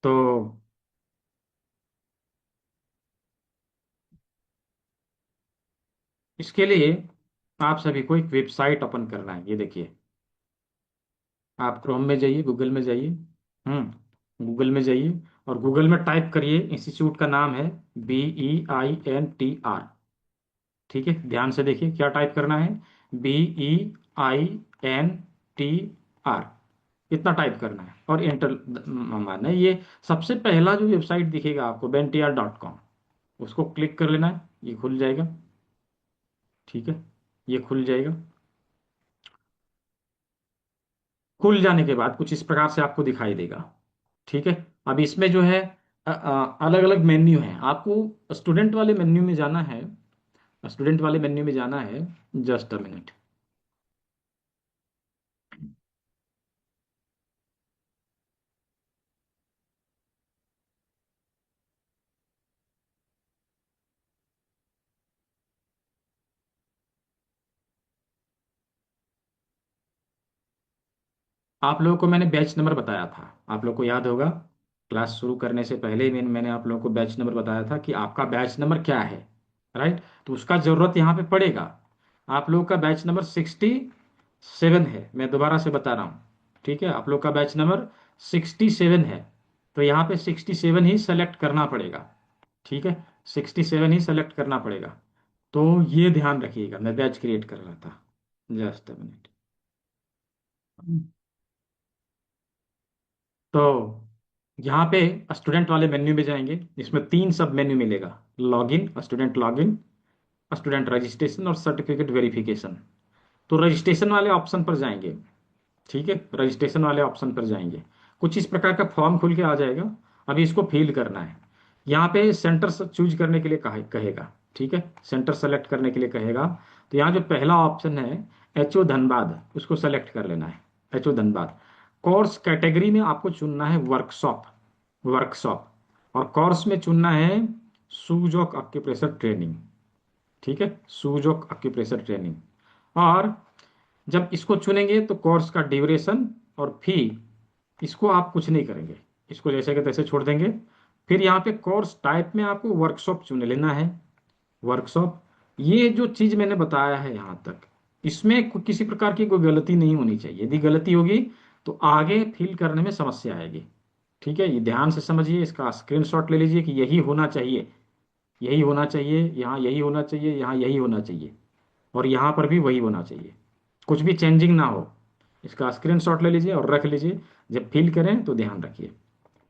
तो इसके लिए आप सभी को एक वेबसाइट ओपन करना है। ये देखिए, आप क्रोम में जाइए, गूगल में जाइए, गूगल में जाइए और गूगल में टाइप करिए, इंस्टीट्यूट का नाम है BEINTR। ठीक है, ध्यान से देखिए क्या टाइप करना है, BEINTR, इतना टाइप करना है और एंटर मारना है। ये सबसे पहला जो वेबसाइट दिखेगा आपको bentr.com, उसको क्लिक कर लेना है, ये खुल जाएगा। ठीक है, ये खुल जाएगा। खुल जाने के बाद कुछ इस प्रकार से आपको दिखाई देगा। ठीक है, अब इसमें जो है अलग अलग मेन्यू हैं। आपको स्टूडेंट वाले मेन्यू में जाना है, स्टूडेंट वाले मेन्यू में जाना है। Just a minute. आप लोगों को मैंने बैच नंबर बताया था, आप लोगों को याद होगा, क्लास शुरू करने से पहले ही मैंने आप लोगों को बैच नंबर बताया था कि आपका बैच नंबर क्या है। राइट, तो उसका ज़रूरत यहाँ पे पड़ेगा। आप लोगों का बैच नंबर 67 है, मैं दोबारा से बता रहा हूँ। ठीक है, आप लोग का बैच नंबर 67 है, तो यहाँ पे 67 ही सेलेक्ट करना पड़ेगा। ठीक है, 67 ही सेलेक्ट करना पड़ेगा। तो ये ध्यान रखिएगा, मैं बैच क्रिएट कर रहा था। Just a minute. तो यहाँ पे स्टूडेंट वाले मेन्यू में जाएंगे, इसमें 3 सब मेन्यू मिलेगा, लॉगिन, स्टूडेंट रजिस्ट्रेशन और सर्टिफिकेट वेरिफिकेशन। तो रजिस्ट्रेशन वाले ऑप्शन पर जाएंगे। ठीक है, रजिस्ट्रेशन वाले ऑप्शन पर जाएंगे, कुछ इस प्रकार का फॉर्म खुल के आ जाएगा। अभी इसको फिल करना है। यहाँ पे सेंटर चूज करने के लिए कहेगा। ठीक है, सेंटर सेलेक्ट करने के लिए कहेगा। तो यहाँ जो पहला ऑप्शन है HO धनबाद, उसको सेलेक्ट कर लेना है, HO धनबाद। कोर्स कैटेगरी में आपको चुनना है वर्कशॉप, और कोर्स में चुनना है सूजोक ऑक्यूप्रेशर ट्रेनिंग। ठीक है, सूजोक ऑक्यूप्रेशर ट्रेनिंग। और जब इसको चुनेंगे तो कोर्स का ड्यूरेशन और फी, इसको आप कुछ नहीं करेंगे, इसको जैसे कि तैसे छोड़ देंगे। फिर यहाँ पे कोर्स टाइप में आपको वर्कशॉप चुन लेना है, वर्कशॉप। ये जो चीज मैंने बताया है यहाँ तक, इसमें किसी प्रकार की कोई गलती नहीं होनी चाहिए। यदि गलती होगी तो आगे फिल करने में समस्या आएगी। ठीक है, ये ध्यान से समझिए, इसका स्क्रीनशॉट ले लीजिए कि यही होना चाहिए, यही होना चाहिए, यहाँ यही होना चाहिए, यहाँ यही होना चाहिए, और यहाँ पर भी वही होना चाहिए, कुछ भी चेंजिंग ना हो। इसका स्क्रीनशॉट ले लीजिए और रख लीजिए, जब फिल करें तो ध्यान रखिए।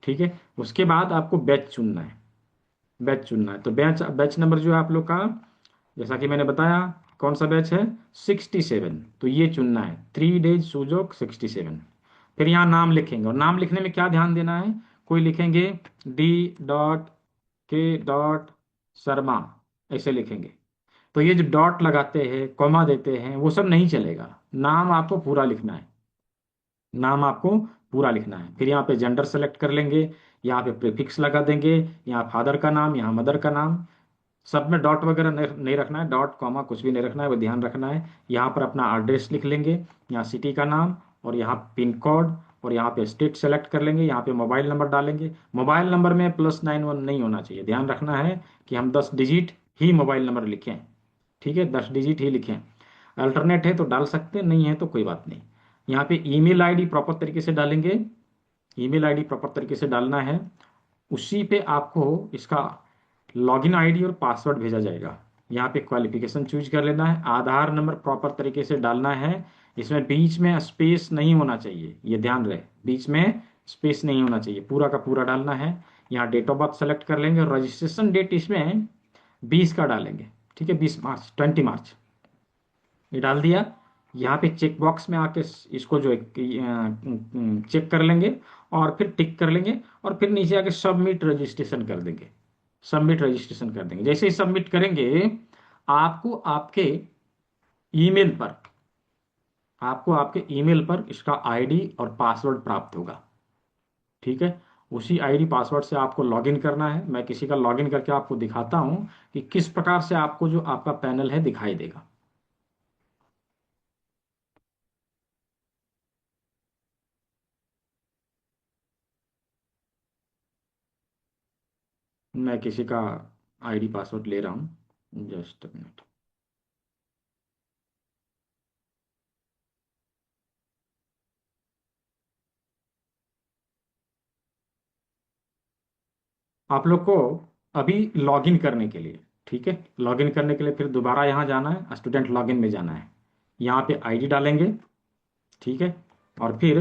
ठीक है, उसके बाद आपको बैच चुनना है, बैच चुनना है। तो बैच बैच नंबर जो है आप लोग का, जैसा कि मैंने बताया, कौन सा बैच है, 67। तो ये चुनना है, 3 डेज सूजोक 67। फिर यहाँ नाम लिखेंगे, और नाम लिखने में क्या ध्यान देना है, कोई लिखेंगे D.K.शर्मा, ऐसे लिखेंगे। तो ये जो डॉट लगाते हैं, कॉमा देते हैं, वो सब नहीं चलेगा। नाम आपको पूरा लिखना है, नाम आपको पूरा लिखना है। फिर यहाँ पे जेंडर सेलेक्ट कर लेंगे, यहाँ पे प्रीफिक्स लगा देंगे, यहाँ फादर का नाम, यहाँ मदर का नाम। सब में डॉट वगैरह नहीं रखना है, डॉट कॉमा कुछ भी नहीं रखना है, वो ध्यान रखना है। यहाँ पर अपना एड्रेस लिख लेंगे, यहाँ सिटी का नाम, और यहाँ पिन कोड, और यहाँ पे स्टेट सेलेक्ट कर लेंगे। यहाँ पे मोबाइल नंबर डालेंगे। मोबाइल नंबर में +91 नहीं होना चाहिए, ध्यान रखना है कि हम 10 डिजिट ही मोबाइल नंबर लिखें। ठीक है, 10 डिजिट ही लिखें। अल्टरनेट है तो डाल सकते हैं, नहीं है तो कोई बात नहीं। यहाँ पे ईमेल आईडी प्रॉपर तरीके से डालेंगे, ईमेल आईडी प्रॉपर तरीके से डालना है। उसी पे आपको इसका लॉगिन आईडी और पासवर्ड भेजा जाएगा। यहाँ पे क्वालिफिकेशन चूज कर लेना है, आधार नंबर प्रॉपर तरीके से डालना है। इसमें बीच में स्पेस नहीं होना चाहिए, ये ध्यान रहे, बीच में स्पेस नहीं होना चाहिए, पूरा का पूरा डालना है। यहाँ डेट ऑफ बर्थ सेलेक्ट कर लेंगे, रजिस्ट्रेशन डेट इसमें 20 का डालेंगे। ठीक है, 20 मार्च ये डाल दिया। यहाँ पे चेक बॉक्स में आके इसको जो चेक कर लेंगे और फिर टिक कर लेंगे, और फिर नीचे आके सबमिट रजिस्ट्रेशन कर देंगे, सबमिट रजिस्ट्रेशन कर देंगे। जैसे ही सबमिट करेंगे, आपको आपके ईमेल पर इसका आईडी और पासवर्ड प्राप्त होगा। ठीक है, उसी आईडी पासवर्ड से आपको लॉगिन करना है। मैं किसी का लॉगिन करके आपको दिखाता हूं कि किस प्रकार से आपको जो आपका पैनल है दिखाई देगा। मैं किसी का आईडी पासवर्ड ले रहा हूँ, जस्ट मिनट। आप लोग को अभी लॉगिन करने के लिए, ठीक है, लॉगिन करने के लिए फिर दोबारा यहाँ जाना है, स्टूडेंट लॉगिन में जाना है। यहाँ पे आईडी डालेंगे, ठीक है, और फिर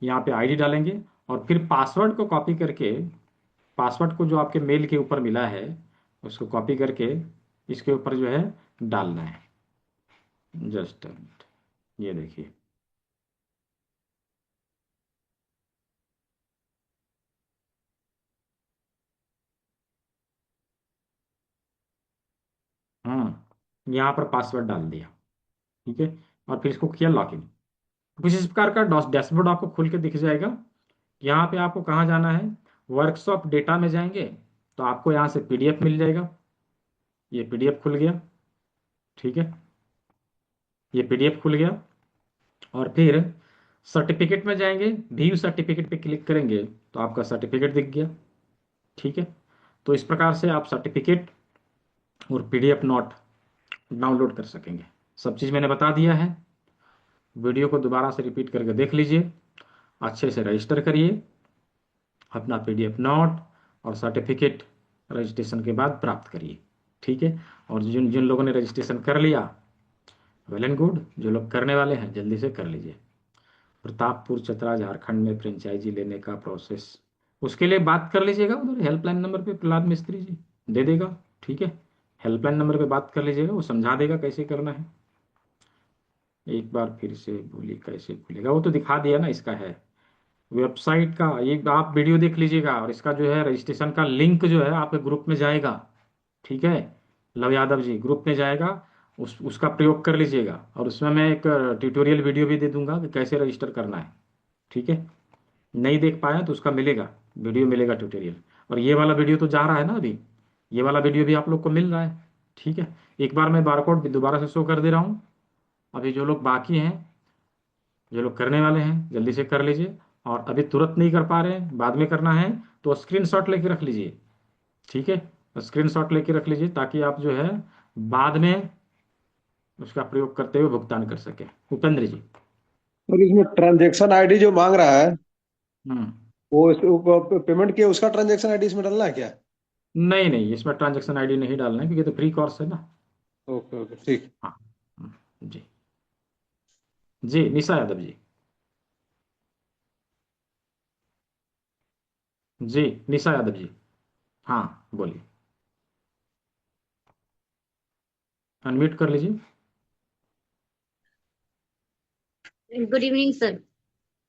यहाँ पे आईडी डालेंगे और फिर पासवर्ड को कॉपी करके, पासवर्ड को जो आपके मेल के ऊपर मिला है उसको कॉपी करके इसके ऊपर जो है डालना है। जस्ट ये देखिए, यहाँ पर पासवर्ड डाल दिया, ठीक है, और फिर इसको किया लॉगिन। कुछ इस प्रकार का डैशबोर्ड आपको खुल के दिख जाएगा। यहाँ पे आपको कहाँ जाना है, वर्कशॉप डेटा में जाएंगे तो आपको यहाँ से पीडीएफ मिल जाएगा। ये पीडीएफ खुल गया, ठीक है, ये पीडीएफ खुल गया। और फिर सर्टिफिकेट में जाएंगे, व्यू सर्टिफिकेट पे क्लिक करेंगे तो आपका सर्टिफिकेट दिख गया, ठीक है। तो इस प्रकार से आप सर्टिफिकेट और पीडीएफ नोट डाउनलोड कर सकेंगे। सब चीज़ मैंने बता दिया है। वीडियो को दोबारा से रिपीट करके देख लीजिए, अच्छे से रजिस्टर करिए, अपना पीडीएफ नोट और सर्टिफिकेट रजिस्ट्रेशन के बाद प्राप्त करिए, ठीक है। और जिन जिन लोगों ने रजिस्ट्रेशन कर लिया, वेल एंड गुड। जो लोग करने वाले हैं जल्दी से कर लीजिए। प्रतापपुर चतरा झारखंड में फ्रेंचाइजी लेने का प्रोसेस, उसके लिए बात कर लीजिएगा उधर हेल्पलाइन नंबर पे, प्रहलाद मिस्त्री जी दे देगा, ठीक है। हेल्पलाइन नंबर पे बात कर लीजिएगा, वो समझा देगा कैसे करना है। एक बार फिर से बोलिए कैसे खुलेगा, वो तो दिखा दिया ना, इसका है वेबसाइट का। एक आप वीडियो देख लीजिएगा और इसका जो है रजिस्ट्रेशन का लिंक जो है आपके ग्रुप में जाएगा, ठीक है। लव यादव जी ग्रुप में जाएगा, उसका प्रयोग कर लीजिएगा। और उसमें मैं एक ट्यूटोरियल वीडियो भी दे दूंगा कि कैसे रजिस्टर करना है, ठीक है। नहीं देख पाया तो उसका मिलेगा, वीडियो मिलेगा ट्यूटोरियल। और ये वाला वीडियो तो जा रहा है ना अभी, ये वाला वीडियो भी आप लोग को मिल रहा है, ठीक है। एक बार मैं बारकोड दोबारा से शो कर दे रहा हूँ। अभी जो लोग बाकी हैं, जो लोग करने वाले हैं, जल्दी से कर लीजिए। और अभी तुरंत नहीं कर पा रहे हैं, बाद में करना है तो स्क्रीनशॉट लेके रख लीजिए, ठीक है। स्क्रीनशॉट लेके रख लीजिए ताकि आप जो है बाद में उसका प्रयोग करते हुए भुगतान कर सके। उपेंद्र जी। और इसमें ट्रांजैक्शन आईडी जो मांग रहा है, हम्म वो पेमेंट किया उसका ट्रांजैक्शन आईडी इसमें डालना है क्या? नहीं नहीं, इसमें ट्रांजैक्शन आईडी नहीं डालना है क्योंकि तो फ्री कोर्स है ना। ओके ओके ठीक। हाँ, जी जी, निशा यादव जी। जी निशा यादव जी, हाँ बोलिए, अनम्यूट कर लीजिए। Good evening sir.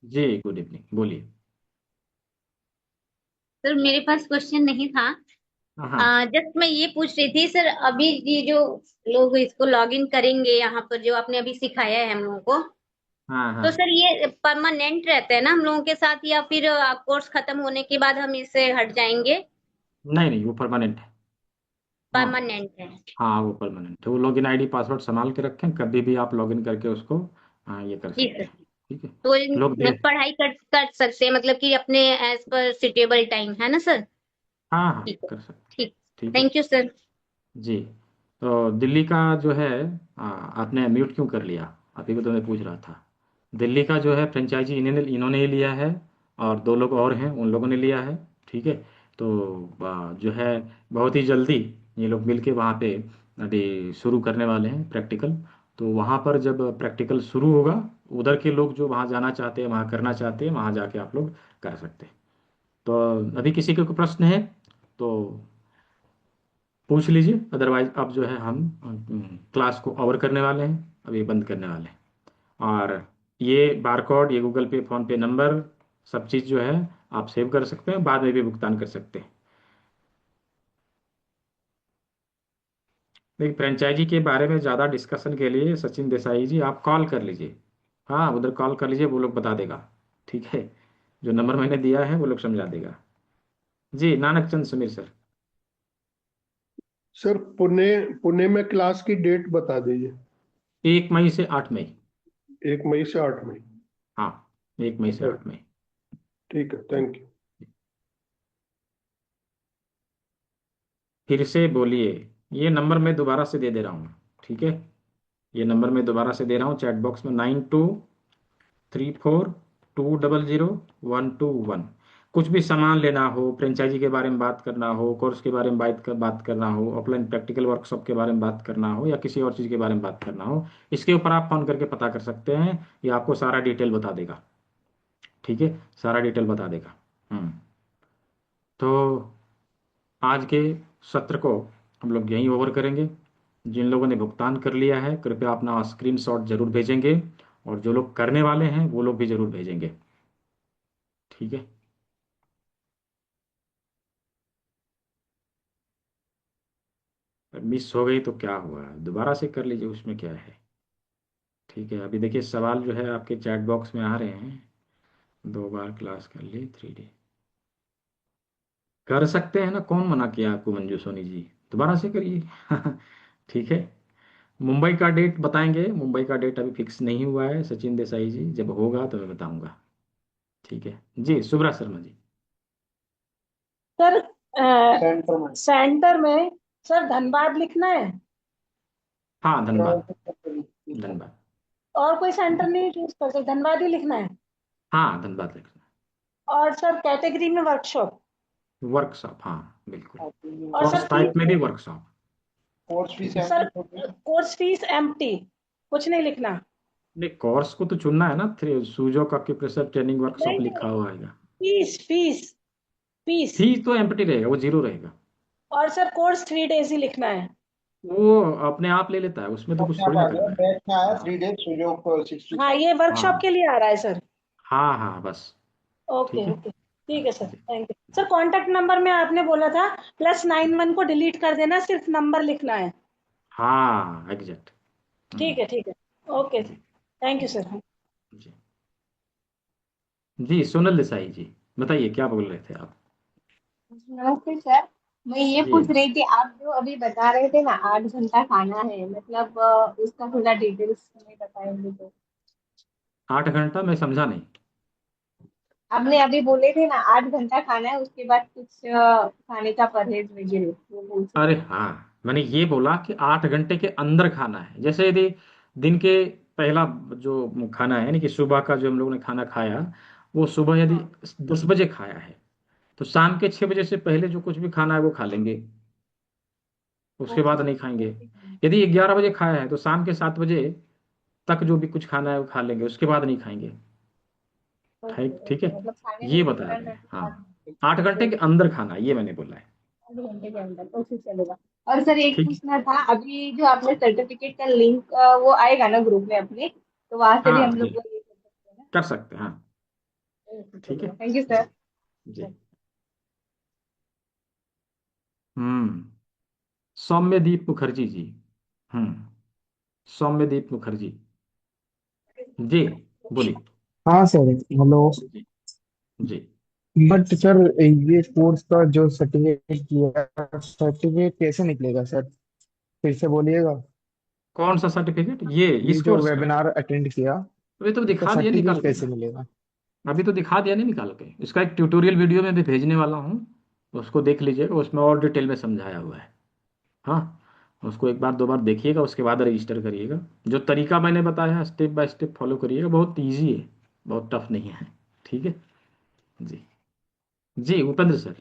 जी गुड इवनिंग, बोलिए। सर मेरे पास क्वेश्चन नहीं था, हाँ जस्ट मैं ये पूछ रही थी सर, अभी ये जो लोग इसको लॉगिन करेंगे यहाँ पर जो आपने अभी सिखाया है हम लोगों को, हाँ तो हाँ, सर ये परमानेंट रहता है ना हम लोगों के साथ, या फिर कोर्स खत्म होने के बाद हम इससे हट जाएंगे? नहीं नहीं, वो परमानेंट है। हाँ परमानेंट है। हाँ, वो परमानेंट है। वो लॉगिन आईडी पासवर्ड संभाल के रखें, कभी भी आप लॉगिन करके उसको ये कर जी सकते सर। हैं, ठीक है। तो लोग पढ़ाई कर सकते हैं मतलब कि अपने एज पर सुटेबल टाइम, है ना सर? हाँ हाँ ठीक है, कर सकते, ठीक। ठीक है। Thank you sir. जी, तो दिल्ली का जो है आपने म्यूट क्यों कर लिया, अभी को तो मैं पूछ रहा था। दिल्ली का जो है फ्रेंचाइजी इन्होंने ही लिया है और दो लोग और हैं, उन लोगों ने लिया है, ठीक है। तो जो है बहुत ही जल्दी ये लोग मिलके वहाँ पे अभी शुरू करने वाले हैं प्रैक्टिकल। तो वहाँ पर जब प्रैक्टिकल शुरू होगा, उधर के लोग जो वहाँ जाना चाहते हैं, वहाँ करना चाहते हैं, वहाँ जाके आप लोग कर सकते हैं। तो अभी किसी के कोई प्रश्न है तो पूछ लीजिए, अदरवाइज अब जो है हम क्लास को ओवर करने वाले हैं, अभी बंद करने वाले हैं। और ये बारकोड, ये गूगल पे, फोन पे नंबर, सब चीज़ जो है आप सेव कर सकते हैं, बाद में भी भुगतान कर सकते हैं। देखिए, फ्रेंचाइजी के बारे में ज़्यादा डिस्कशन के लिए सचिन देसाई जी आप कॉल कर लीजिए, हाँ उधर कॉल कर लीजिए, वो लोग बता देगा, ठीक है। जो नंबर मैंने दिया है वो लोग समझा देगा। जी नानक चंद सुमीर सर। सर पुणे पुणे में क्लास की डेट बता दीजिए। 1 मई से 8 मई। 1 मई से 8 मई। हाँ, 1 मई से 8 मई। ठीक है, थैंक यू। फिर से बोलिए। ये नंबर मैं दोबारा से दे दे रहा हूँ, ठीक है? ये नंबर मैं दोबारा से दे रहा हूँ चैट बॉक्स में, 9234200121। कुछ भी सामान लेना हो, फ्रेंचाइजी के बारे में बात करना हो, कोर्स के बारे में बात करना हो, ऑफलाइन प्रैक्टिकल वर्कशॉप के बारे में बात करना हो, या किसी और चीज़ के बारे में बात करना हो, इसके ऊपर आप फोन करके पता कर सकते हैं। ये आपको सारा डिटेल बता देगा, ठीक है? सारा डिटेल बता देगा। तो आज के सत्र को हम लोग यहीं ओवर करेंगे। जिन लोगों ने भुगतान कर लिया है कृपया अपना स्क्रीनशॉट जरूर भेजेंगे, और जो लोग करने वाले हैं वो लोग भी जरूर भेजेंगे, ठीक है? मिस हो गई तो क्या हुआ, दोबारा से कर लीजिए, उसमें क्या है, ठीक है? अभी देखिए सवाल जो है आपके चैट बॉक्स में आ रहे हैं। 2 बार क्लास कर ली, 3D कर सकते हैं ना, कौन मना किया आपको मंजू सोनी जी? दोबारा से करिए। ठीक है। मुंबई का डेट बताएंगे, मुंबई का डेट अभी फिक्स नहीं हुआ है सचिन देसाई जी, जब होगा तो मैं बताऊंगा, ठीक है जी? सुब्रा शर्मा जी। सर सेंटर में सर धनबाद लिखना है, हाँ धन्यवाद, धन्यवाद। और कोई सेंटर नहीं चूज कर सकते, धनबाद ही लिखना है। हाँ धन्यवाद लिखना। और सर कैटेगरी में वर्कशॉप, वर्कशॉप, हाँ बिल्कुल। और कोर्स सर टाइप में भी workshop. Sir course fees empty, कुछ नहीं लिखना। नहीं, कोर्स को तो चुनना है ना, सूजो का प्रेशर ट्रेनिंग वर्कशॉप नहीं लिखा हुआ आएगा। फीस फीस फीस फीस तो एम्प्टी रहेगा, वो जीरो रहेगा। और सर कोर्स 3 days ही लिखना है। वो अपने आप ले लेता है, उसमें तो कुछ थोड़ी ना करना है। बैच में आया 3 days सुजोग 60। हाँ ये वर्कशॉप हाँ के लिए आ रहा है सर। हाँ हाँ बस। ओके ठीक है ओके ठीक है sir, thank you sir. Contact number में आपने बोला था +91 को डिलीट कर देना, सिर्फ नंबर लिखना है। हाँ एग्जैक्ट। ठीक है ओके थैंक यू सर। जी जी, सोनल देसाई जी बताइए, क्या बोल रहे थे आप? नमस्ते सर। मैं ये जी पूछ रही थी, आप जो अभी बता रहे थे ना 8 घंटा खाना है, मतलब उसका थोड़ा डिटेल्स में बताएंगे तो। 8 घंटा, मैं समझा नहीं। आपने अभी बोले थे ना 8 घंटा खाना है, उसके बाद कुछ खाने का परहेज वगैरह, वो बोल अरे सकते हैं। हाँ, मैंने ये बोला कि 8 घंटे के अंदर खाना है। जैसे यदि दिन के पहला जो खाना है, यानी कि सुबह का जो हम लोगों ने खाना खाया, वो सुबह यदि 10 बजे खाया है, तो शाम के 6 बजे से पहले जो कुछ भी खाना है वो खा लेंगे, उसके बाद नहीं खाएंगे। यदि 11 बजे खाया है तो शाम के 7 बजे तक जो भी कुछ खाना है वो खा लेंगे, उसके बाद नहीं खाएंगे। ठीक ठीक है, मतलब खाने में ये कुछ बता रहे हैं। करना हाँ, 8 घंटे के अंदर खाना, ये मैंने बोला है। 8 घंटे के अंदर तो फिर चलेगा। और सर एक ठीक। पूछना था, अभी जो आपने सर्टिफिकेट का लिंक वो आएगा ना ग्रुप में अपने, तो वहां से भी हाँ हम जी, लोग वो ये कर सकते हैं कर सकते हैं, हाँ। ना। ठीक है थैंक यू जी सर। जी। सौम्यदीप मुखर्जी जी। हम्म सौम्यदीप मुखर्जी जी, बोलिए। हाँ सर, हेलो। जी जी। बट सर ये कोर्स का जो सर्टिफिकेट किया, सर्टिफिकेट कैसे निकलेगा सर? फिर से बोलिएगा। कौन सा सर्टिफिकेट, ये ये इस जो कोर्स का? वेबिनार अटेंड किया, अभी तो इसका दिखा दिया निकाल सर्टिफिकेट के कैसे ना, मिलेगा? अभी तो दिखा दिया नहीं निकाल के। इसका एक ट्यूटोरियल वीडियो में भी भेजने वाला हूँ, उसको देख लीजिएगा, उसमें और डिटेल में समझाया हुआ है। हाँ, उसको एक बार 2 बार देखिएगा, उसके बाद रजिस्टर करिएगा। जो तरीका मैंने बताया है स्टेप बाय स्टेप फॉलो करिएगा, बहुत ईजी है, बहुत टफ नहीं है, ठीक है जी। जी उपेंद्र सर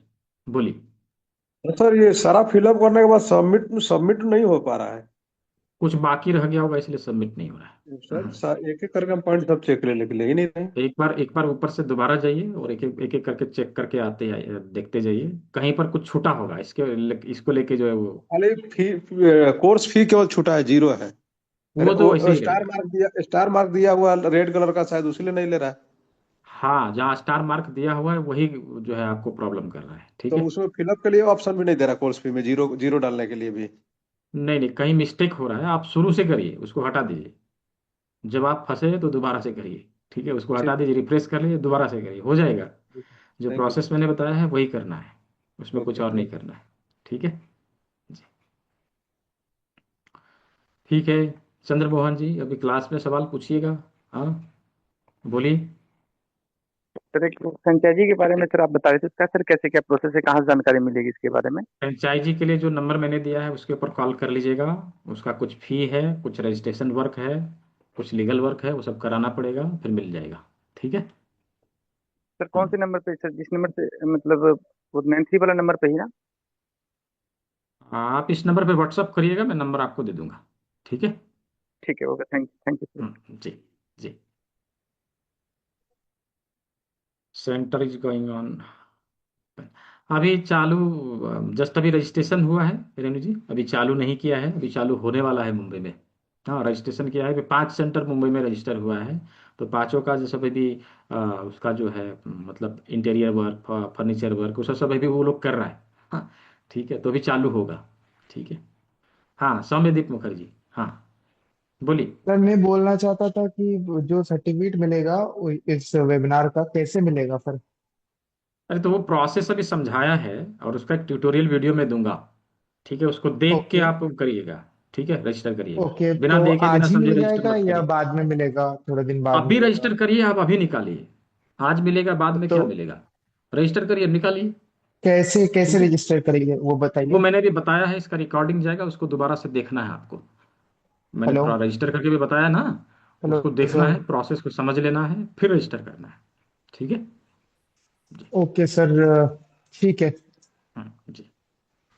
बोलिए। सर ये सारा फिलअप करने के बाद सबमिट सबमिट नहीं हो पा रहा है कुछ बाकी रह गया होगा इसलिए सबमिट नहीं हो रहा है। सर। एक एक करके हम पॉइंट सब चेक ले लेके ले ही नहीं रहे। तो एक बार ऊपर से दोबारा जाइए और एक एक करके चेक करके आते जाइए, देखते जाइए, कहीं पर कुछ छूटा होगा, इसको लेके जो है वो। खाली फी कोर्स फी केवल छूटा है, 0 है। वो तो ऐसे वो ही रहेगा। स्टार मार्क दिया हुआ रेड कलर का, शायद उसीलिए नहीं ले रहा है। हाँ, जहाँ स्टार मार्क दिया हुआ है वही जो है आपको प्रॉब्लम कर रहा है, ठीक तो है? उसमें फिलअप के लिए ऑप्शन भी नहीं दे रहा, कोर्स फी में जीरो जीरो डालने के लिए भी। नहीं नहीं, कहीं मिस्टेक हो रहा है, आप शुरू से करिए, उसको हटा दीजिए। जब आप फंसे तो दोबारा से करिए, ठीक है? उसको हटा ठीक। दीजिए, रिफ्रेश कर लीजिए, दोबारा से करिए, हो जाएगा। जो थैंक यू प्रोसेस सर। मैंने बताया है वही करना है, उसमें कुछ ओके और नहीं थैंक करना है, ठीक है जी। ठीक है, चंद्रमोहन जी अभी क्लास में सवाल पूछिएगा। हाँ बोलिए। सर एक फ्रेंचाइजी के बारे में सर आप बता रहे थे, इसका सर कैसे क्या प्रोसेस है, कहाँ से जानकारी मिलेगी इसके बारे में? फ्रेंचाइजी के लिए जो नंबर मैंने दिया है उसके ऊपर कॉल कर लीजिएगा। उसका कुछ फी है, कुछ रजिस्ट्रेशन वर्क है, कुछ लीगल वर्क है, वो सब कराना पड़ेगा, फिर मिल जाएगा। ठीक है। सर कौन से नंबर पे सर, जिस नंबर से मतलब वो 93 वाला नंबर पे ही ना? आप इस नंबर पे व्हाट्सअप करिएगा, मैं नंबर आपको दे दूंगा। ठीक है। ठीक है, ओके, थैंक यू सर। जी जी। Centre is going on. अभी चालू, जस्ट अभी रजिस्ट्रेशन हुआ है रेणु जी, अभी चालू नहीं किया है, अभी चालू होने वाला है मुंबई में। हाँ, रजिस्ट्रेशन किया है, अभी 5 सेंटर मुंबई में रजिस्टर हुआ है। तो पांचों का जैसे अभी उसका जो है मतलब इंटीरियर वर्क, फर्नीचर वर्क, उसका सब अभी वो लोग कर रहा है। हाँ ठीक है, तो अभी चालू होगा। ठीक है। हाँ, सौम्यदीप मुखर्जी, हाँ बोलिए। सर मैं बोलना चाहता था कि जो सर्टिफिकेट मिलेगा इस वेबिनार का कैसे मिलेगा सर? अरे तो वो प्रोसेस अभी समझाया है और उसका एक ट्यूटोरियल वीडियो में दूंगा। ठीक है, उसको देख के ओके। आप करिएगा। ठीक है, रजिस्टर करिएगा। ओके, बिना तो देखे बिना आज ही समझे मिल रजिस्टर जाएगा मत या करिए। बाद में मिलेगा, थोड़े दिन बाद अभी मिलेगा? रजिस्टर करिए, आप अभी निकालिए। आज मिलेगा, बाद में तो क्या मिलेगा? रजिस्टर करिए, निकालिए। कैसे कैसे ठीक है, रजिस्टर करेंगे वो वो बताइए। मैंने भी बताया है, इसका रिकॉर्डिंग जाएगा, उसको दोबारा से देखना है आपको। मैंने हेलो। रजिस्टर करके भी बताया ना, हेलो उसको देखना सर। है, प्रोसेस को समझ लेना है, फिर रजिस्टर करना है। ठीक है ओके सर, ठीक है। जी।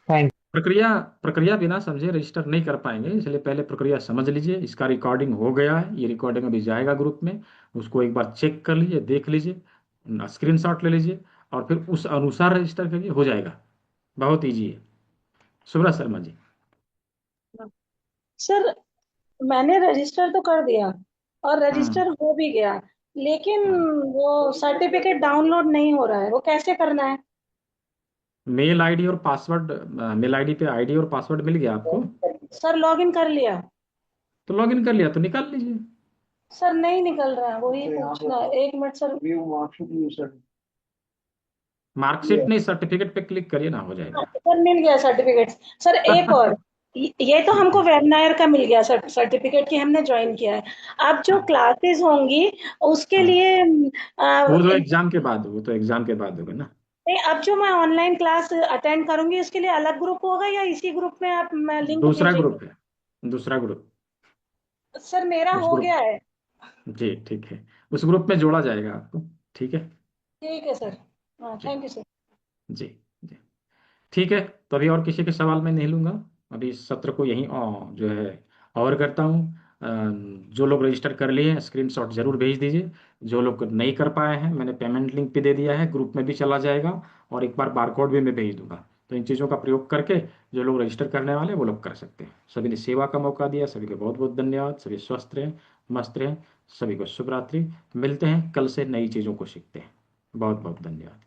थैंक। प्रक्रिया प्रक्रिया बिना समझे रजिस्टर नहीं कर पाएंगे, इसलिए पहले प्रक्रिया समझ लीजिए। इसका रिकॉर्डिंग हो गया है, ये रिकॉर्डिंग अभी जाएगा ग्रुप में, उसको एक बार चेक कर लीजिए, देख लीजिए, स्क्रीनशॉट ले लीजिए और फिर उस अनुसार रजिस्टर करिए, हो जाएगा। बहुत ईजी है। सुब्रत शर्मा जी। सर मैंने रजिस्टर तो कर दिया और हम्म रजिस्टर हो भी गया, लेकिन हम्म। वो सर्टिफिकेट डाउनलोड नहीं हो रहा है, वो कैसे करना है? मेल आईडी और पासवर्ड, मेल आईडी पे आईडी और पासवर्ड मिल गया आपको? सर लॉगिन कर लिया। तो लॉगिन कर लिया तो निकाल लीजिए। सर नहीं निकल रहा है, वही पूछना है। एक मिनट सर। मार्कशीट नहीं, सर्टिफिकेट पे क्लिक करिए ना, हो जाएगा। सर मिल गया सर्टिफिकेट। सर एक और, ये तो हमको वेबनायर का मिल गया सर्टिफिकेट कि हमने ज्वाइन किया है। अब जो क्लासेस होंगी उसके लिए वो तो एग्जाम के बाद, वो तो एग्जाम के बाद होगा ना। नहीं, अब जो मैं ऑनलाइन क्लास अटेंड करूंगी उसके लिए अलग ग्रुप होगा या इसी ग्रुप में आप लिंक दूसरा भेजेंगे? ग्रुप है, दूसरा ग्रुप। सर मेरा उस हो ग्रुप, गया है। जी ठीक है, उस ग्रुप में जोड़ा जाएगा आपको। ठीक है ठीक है सर। हाँ, जी थैंक यू सर। जी जी। ठीक है, तो अभी और किसी के सवाल मैं नहीं लूंगा। अभी इस सत्र को यहीं जो है और करता हूँ। जो लोग रजिस्टर कर लिए हैं स्क्रीनशॉट जरूर भेज दीजिए। जो लोग नहीं कर पाए हैं, मैंने पेमेंट लिंक भी दे दिया है, ग्रुप में भी चला जाएगा और एक बार बारकोड भी मैं भेज दूंगा। तो इन चीज़ों का प्रयोग करके जो लोग रजिस्टर करने वाले हैं, वो लोग कर सकते हैं। सभी ने सेवा का मौका दिया, सभी को बहुत बहुत धन्यवाद। सभी स्वस्थ रहें, मस्त रहें। सभी को शुभ रात्रि। मिलते हैं कल से, नई चीज़ों को सीखते हैं। बहुत बहुत धन्यवाद।